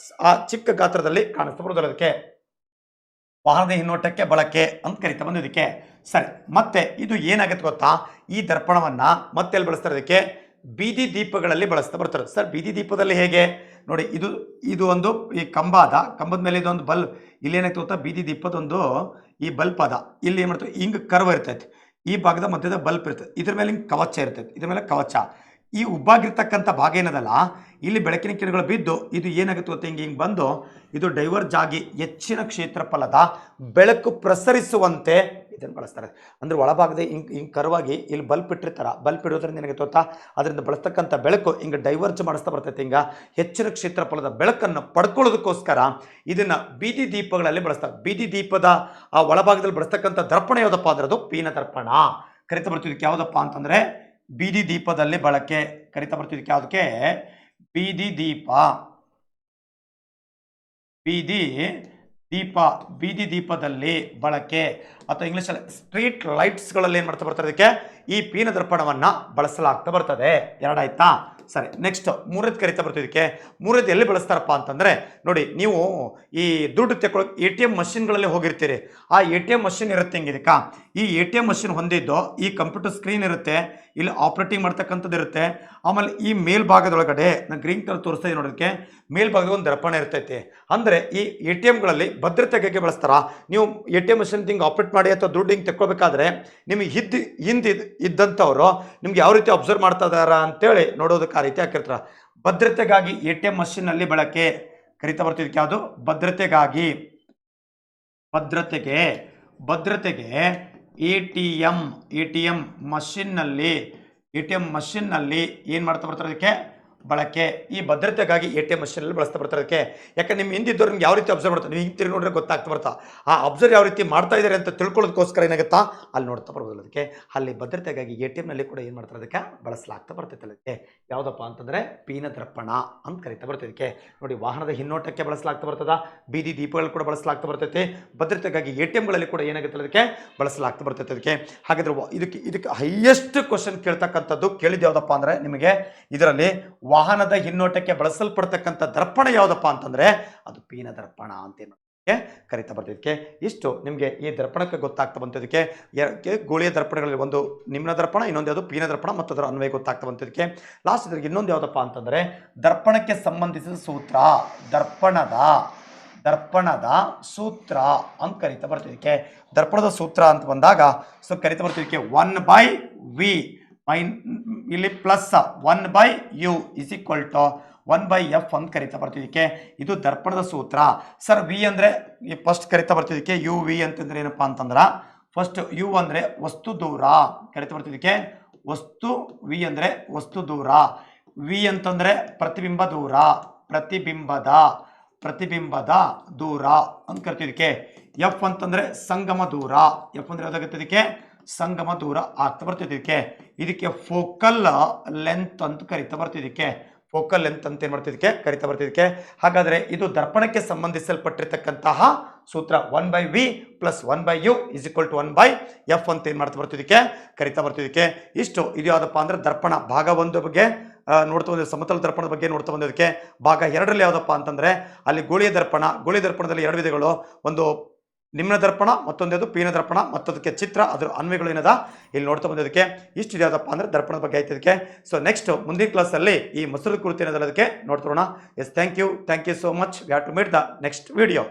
ಆ ಚಿಕ್ಕ ಗಾತ್ರದಲ್ಲಿ ಕಾಣಿಸ್ತಾ ಬರೋದ್ರ ಅದಕ್ಕೆ ವಾಹನದ ಹಿನ್ನೋಟಕ್ಕೆ ಬಳಕೆ ಅಂತ ಕರಿತಾ ಬಂದಿದ್ದಕ್ಕೆ. ಸರಿ, ಮತ್ತೆ ಇದು ಏನಾಗುತ್ತೆ ಗೊತ್ತಾ, ಈ ದರ್ಪಣವನ್ನ ಮತ್ತೆ ಎಲ್ಲಿ ಬಳಸ್ತಾರೆ ಅದಕ್ಕೆ ಬೀದಿ ದೀಪಗಳಲ್ಲಿ ಬಳಸ್ತಾ ಬರ್ತಾರೆ. ಸರ್, ಬೀದಿ ದೀಪದಲ್ಲಿ ಹೇಗೆ? ನೋಡಿ ಇದು ಒಂದು ಈ ಕಂಬ ಅದ, ಕಂಬದ ಮೇಲೆ ಇದೊಂದು ಬಲ್ಬ್, ಇಲ್ಲಿ ಏನಾಯ್ತು ಗೊತ್ತಾ, ಬೀದಿ ದೀಪದೊಂದು ಈ ಬಲ್ಪ್ ಅದ, ಇಲ್ಲಿ ಏನು ಮಾಡ್ತೀವಿ ಹಿಂಗೆ ಕರ್ವ್ ಇರ್ತೈತಿ, ಈ ಭಾಗದ ಮಧ್ಯದ ಬಲ್ಪ್ ಇರ್ತೈತೆ, ಇದ್ರ ಮೇಲೆ ಹಿಂಗೆ ಕವಚ ಇರ್ತೈತಿ, ಇದ್ರ ಮೇಲೆ ಕವಚ, ಈ ಉಬ್ಬಾಗಿರ್ತಕ್ಕಂಥ ಭಾಗ ಏನದಲ್ಲ ಇಲ್ಲಿ ಬೆಳಕಿನ ಕಿರಣಗಳು ಬಿದ್ದು ಇದು ಏನಾಗುತ್ತೆ ಗೊತ್ತಾ, ಹಿಂಗೆ ಬಂದು ಇದು ಡೈವರ್ಜ್ ಆಗಿ ಹೆಚ್ಚಿನ ಕ್ಷೇತ್ರಫಲದ ಬೆಳಕು ಪ್ರಸರಿಸುವಂತೆ ಇದನ್ನು ಬಳಸ್ತಾರೆ. ಅಂದ್ರೆ ಒಳಭಾಗದ ಹಿಂಗೆ ಕರ್ವಾಗಿ ಇಲ್ಲಿ ಬಲ್ಪ್ ಇಟ್ಟಿರ್ತಾರ, ಬಲ್ಪ್ ಇಡೋದ್ರಿಂದ ನಿನಗೆ ಗೊತ್ತಾ ಅದರಿಂದ ಬಳಸ್ತಕ್ಕಂಥ ಬೆಳಕು ಹಿಂಗೆ ಡೈವರ್ಜ್ ಮಾಡಿಸ್ತಾ ಬರ್ತೈತೆ, ಹಿಂಗೆ ಹೆಚ್ಚಿನ ಕ್ಷೇತ್ರಫಲದ ಬೆಳಕನ್ನು ಪಡ್ಕೊಳ್ಳೋದಕ್ಕೋಸ್ಕರ ಇದನ್ನ ಬೀದಿ ದೀಪಗಳಲ್ಲಿ ಬಳಸ್ತಾರೆ. ಬೀದಿ ದೀಪದ ಆ ಒಳಭಾಗದಲ್ಲಿ ಬಳಸ್ತಕ್ಕಂಥ ದರ್ಪಣ ಯಾವುದಪ್ಪ ಅಂದ್ರೆ ಅದು ಪೀನ ದರ್ಪಣ ಕರಿತಾ ಬರ್ತಿದ್ದಕ್ಕೆ. ಯಾವುದಪ್ಪ ಅಂತಂದ್ರೆ ಬೀದಿ ದೀಪದಲ್ಲಿ ಬಳಕೆ ಕರಿತಾ ಬರ್ತಿದ್ದಕ್ಕೆ. ಯಾವುದಕ್ಕೆ? ಬೀದಿ ದೀಪ, ಬೀದಿ ದೀಪ, ಬೀದಿ ದೀಪದಲ್ಲಿ ಬಳಕೆ ಅಥವಾ ಇಂಗ್ಲಿಷಲ್ಲಿ ಸ್ಟ್ರೀಟ್ ಲೈಟ್ಸ್ಗಳಲ್ಲಿ ಏನು ಮಾಡ್ತಾ ಬರ್ತಾರೆ, ಅದಕ್ಕೆ ಈ ಪೀನ ದರ್ಪಣವನ್ನು ಬಳಸಲಾಗ್ತಾ ಬರ್ತದೆ. ಎರಡಾಯ್ತಾ? ಸರಿ, ನೆಕ್ಸ್ಟ್ ಮೂರದ್ದು ಕರಿತಾ ಬರ್ತಿದ್ದಕ್ಕೆ. ಮೂರದ್ದು ಎಲ್ಲಿ ಬಳಸ್ತಾರಪ್ಪ ಅಂತಂದರೆ ನೋಡಿ, ನೀವು ಈ ದುಡ್ಡು ತೆಕ್ಕೊಳ್ಳೋಕೆ ATM ಮಷಿನ್ಗಳಲ್ಲಿ ಹೋಗಿರ್ತೀರಿ, ಆ ATM ಮಷಿನ್ ಇರುತ್ತೆ ಹಿಂಗಿದಕ್ಕ, ಈ ATM ಮಷಿನ್ ಹೊಂದಿದ್ದು ಈ ಕಂಪ್ಯೂಟರ್ ಸ್ಕ್ರೀನ್ ಇರುತ್ತೆ, ಇಲ್ಲಿ ಆಪ್ರೇಟಿಂಗ್ ಮಾಡ್ತಕ್ಕಂಥದ್ದು ಇರುತ್ತೆ, ಆಮೇಲೆ ಈ ಮೇಲ್ಭಾಗದೊಳಗಡೆ ನಾನು ಗ್ರೀನ್ ಕಲರ್ ತೋರಿಸ್ತಾ ಇದ್ದೀನಿ ನೋಡೋದಕ್ಕೆ, ಮೇಲ್ಭಾಗದ ಒಂದು ದರ್ಪಣ ಇರ್ತೈತಿ. ಅಂದರೆ ಈ ATMಗಳಲ್ಲಿ ಭದ್ರತೆಗೆ ಬಳಸ್ತಾರ. ನೀವು ATM ಮಷಿನ್ ಹಿಂಗೆ ಆಪ್ರೇಟ್ ಮಾಡಿ ಅಥವಾ ದುಡ್ಡು ಹಿಂಗೆ ತೆಕ್ಕೊಳ್ಬೇಕಾದ್ರೆ ನಿಮಗೆ ಹಿಂದೆ ಇದ್ದಂಥವ್ರು ನಿಮ್ಗೆ ಯಾವ ರೀತಿ ಅಬ್ಸರ್ವ್ ಮಾಡ್ತಾ ಇದಾರ ಅಂತೇಳಿ ನೋಡೋದಕ್ಕೆ ಆ ರೀತಿ ಹಾಕಿರ್ತಾರ. ಭದ್ರತೆಗಾಗಿ ATM ಮಷಿನ್ನಲ್ಲಿ ಬಳಕೆ ಕರಿತಾ ಬರ್ತಿದ್ದಕ್ಕೆ. ಯಾವುದು? ಭದ್ರತೆಗಾಗಿ, ಭದ್ರತೆಗೆ ATM ಮಷಿನ್ನಲ್ಲಿ ಏನು ಮಾಡ್ತಾ ಬರ್ತಾರೆ ಅದಕ್ಕೆ ಬಳಕೆ. ಈ ಭದ್ರತೆಗಾಗಿ ATM ಮಷಿನಲ್ಲಿ ಬಳಸ್ತಾ ಬರ್ತಾರೆ ಅದಕ್ಕೆ. ಯಾಕಂದ್ರೆ ನಿಮ್ಮ ಹಿಂದಿದ್ದವ್ರು ನಿಮ್ಗೆ ಯಾವ ರೀತಿ ಅಬ್ಸರ್ವ್ ಮಾಡ್ತಾರೆ, ನೀವು ಹಿಂಗೆ ತಿರುಗಿ ನೋಡ್ರೆ ಗೊತ್ತಾಗ್ತಾ ಬರ್ತಾ, ಆ ಅಬ್ಸರ್ವ್ ಯಾವ ರೀತಿ ಮಾಡ್ತಾ ಇದ್ದಾರೆ ಅಂತ ತಿಳ್ಕೊಳ್ಳೋದಕ್ಕೋಸ್ಕರ ಏನಾಗುತ್ತಾ ಅಲ್ಲಿ ನೋಡ್ತಾ ಬರ್ಬೋದು. ಅದಕ್ಕೆ ಅಲ್ಲಿ ಭದ್ರತೆಗಾಗಿ ATMನಲ್ಲಿ ಕೂಡ ಏನು ಮಾಡ್ತಾರೆ ಅದಕ್ಕೆ ಬಳಸಲಾಗ್ತಾ ಬರ್ತೈತೆ. ಅದಕ್ಕೆ ಯಾವುದಪ್ಪ ಅಂತಂದರೆ ಪೀನ ದರ್ಪಣ ಅಂತ ಕರಿತಾ ಬರ್ತೈದಕ್ಕೆ. ನೋಡಿ, ವಾಹನದ ಹಿನ್ನೋಟಕ್ಕೆ ಬಳಸಲಾಗ್ತಾ ಬರ್ತದ, ಬೀದಿ ದೀಪಗಳು ಕೂಡ ಬಳಸಲಾಗ್ತಾ ಬರ್ತೈತೆ, ಭದ್ರತೆಗಾಗಿ ATMಗಳಲ್ಲಿ ಕೂಡ ಏನಾಗುತ್ತೆ ಅದಕ್ಕೆ ಬಳಸಲಾಗ್ತಾ ಬರ್ತೈತೆ ಅದಕ್ಕೆ. ಹಾಗಾದ್ರೆ ಇದಕ್ಕೆ ಹೈಯೆಸ್ಟ್ ಕ್ವಶನ್ ಕೇಳ್ತಕ್ಕಂಥದ್ದು ಕೇಳಿದ್ದು ಯಾವುದಪ್ಪ ಅಂದರೆ ನಿಮಗೆ ಇದರಲ್ಲಿ ವಾಹನದ ಹಿನ್ನೋಟಕ್ಕೆ ಬಳಸಲ್ಪಡ್ತಕ್ಕಂಥ ದರ್ಪಣ ಯಾವುದಪ್ಪ ಅಂತಂದ್ರೆ ಅದು ಪೀನ ದರ್ಪಣ ಅಂತ ಕರಿತಾ ಬರ್ತಿದ್ದಕ್ಕೆ. ಇಷ್ಟು ನಿಮಗೆ ಈ ದರ್ಪಣಕ್ಕೆ ಗೊತ್ತಾಗ್ತಾ ಬಂತದಕ್ಕೆ. ಗೋಳಿಯ ದರ್ಪಣಗಳಲ್ಲಿ ಒಂದು ನಿಮ್ನ ದರ್ಪಣ, ಇನ್ನೊಂದು ಯಾವುದು ಪೀನ ದರ್ಪಣ ಮತ್ತು ಅದರ ಅನ್ವಯ ಗೊತ್ತಾಗ್ತಾ ಬಂತದಕ್ಕೆ. ಲಾಸ್ಟ್ ಇದ್ರಿಗೆ ಇನ್ನೊಂದು ಯಾವುದಪ್ಪ ಅಂತಂದ್ರೆ ದರ್ಪಣಕ್ಕೆ ಸಂಬಂಧಿಸಿದ ಸೂತ್ರ, ದರ್ಪಣದ ಸೂತ್ರ ಅಂತ ಕರಿತಾ ಬರ್ತಿದ್ದಕ್ಕೆ. ದರ್ಪಣದ ಸೂತ್ರ ಅಂತ ಬಂದಾಗ ಕರಿತಾ ಬರ್ತಿದ್ದಕ್ಕೆ 1/v ಇಲ್ಲಿ ಪ್ಲಸ್ 1/u = 1/f ಅಂತ ಕರಿತಾ ಬರ್ತಿದ್ದಕ್ಕೆ. ಇದು ದರ್ಪಣದ ಸೂತ್ರ. ಸರ್ ವಿ ಅಂದರೆ ಫಸ್ಟ್ ಕರಿತಾ ಬರ್ತಿದ್ದಕ್ಕೆ UV ಅಂತಂದ್ರೆ ಏನಪ್ಪ ಅಂತಂದ್ರೆ ಫಸ್ಟ್ ಯು ಅಂದರೆ ವಸ್ತು ದೂರ ಕರಿತಾ ಬರ್ತಿದ್ದಕ್ಕೆ. ವಿ ಅಂದರೆ ವಸ್ತು ದೂರ, ವಿ ಅಂತಂದ್ರೆ ಪ್ರತಿಬಿಂಬ ದೂರ, ಪ್ರತಿಬಿಂಬದ ದೂರ ಅಂತ ಕರಿತಿದ್ದಕ್ಕೆ. ಎಫ್ ಅಂತಂದ್ರೆ ಸಂಗಮ ದೂರ, ಎಫ್ ಅಂದ್ರೆ ಯಾವ್ದಾಗತ್ತದಕ್ಕೆ ಸಂಗಮ ದೂರ ಆಗ್ತಾ ಬರ್ತಿದ್ದಕ್ಕೆ. ಇದಕ್ಕೆ ಫೋಕಲ್ ಲೆಂತ್ ಅಂತ ಕರಿತಾ ಬರ್ತಿದ್ದಕ್ಕೆ. ಫೋಕಲ್ ಲೆಂತ್ ಅಂತ ಏನು ಮಾಡ್ತಿದ್ದಕ್ಕೆ ಕರಿತಾ ಬರ್ತಿದ್ದಕ್ಕೆ. ಹಾಗಾದ್ರೆ ಇದು ದರ್ಪಣಕ್ಕೆ ಸಂಬಂಧಿಸಲ್ಪಟ್ಟಿರ್ತಕ್ಕಂತಹ ಸೂತ್ರ 1/v + 1/u = 1/f ಅಂತ ಏನು ಮಾಡ್ತಾ ಬರ್ತಿದ್ದಕ್ಕೆ ಕರಿತಾ ಬರ್ತಿದ್ದಕ್ಕೆ. ಇಷ್ಟು ಇದು ಯಾವುದಪ್ಪ ಅಂದ್ರೆ ದರ್ಪಣ ಭಾಗ 1 ಬಗ್ಗೆ ನೋಡ್ತಾ ಬಂದಿದ್ದು, ಸಮತಲ ದರ್ಪಣದ ಬಗ್ಗೆ ನೋಡ್ತಾ ಬಂದಿದ್ದಕ್ಕೆ. ಭಾಗ 2ರಲ್ಲಿ ಯಾವುದಪ್ಪ ಅಂತಂದ್ರೆ ಅಲ್ಲಿ ಗೋಳಿಯ ದರ್ಪಣದಲ್ಲಿ 2 ವಿಧಗಳು, ಒಂದು ನಿಮ್ನ ದರ್ಪಣ, ಮತ್ತೊಂದು ಪೀನ ದರ್ಪಣ, ಮತ್ತದಕ್ಕೆ ಚಿತ್ರ, ಅದರ ಅನ್ವಯಗಳು ಏನದ ಇಲ್ಲಿ ನೋಡ್ತಾ ಬಂದಿದ್ದಕ್ಕೆ. ಇಷ್ಟು ಯಾವುದಪ್ಪ ಅಂದ್ರೆ ದರ್ಪಣದ ಬಗ್ಗೆ ಆಯ್ತದಕ್ಕೆ. ಸೊ ನೆಕ್ಸ್ಟ್ ಮುಂದಿನ ಕ್ಲಾಸಲ್ಲಿ ಈ ಮಸೂರದ ಕುರಿತು ಏನದಕ್ಕೆ ನೋಡ್ತಾ ಬರೋಣ. Yes, thank you so much. We have to meet the next video.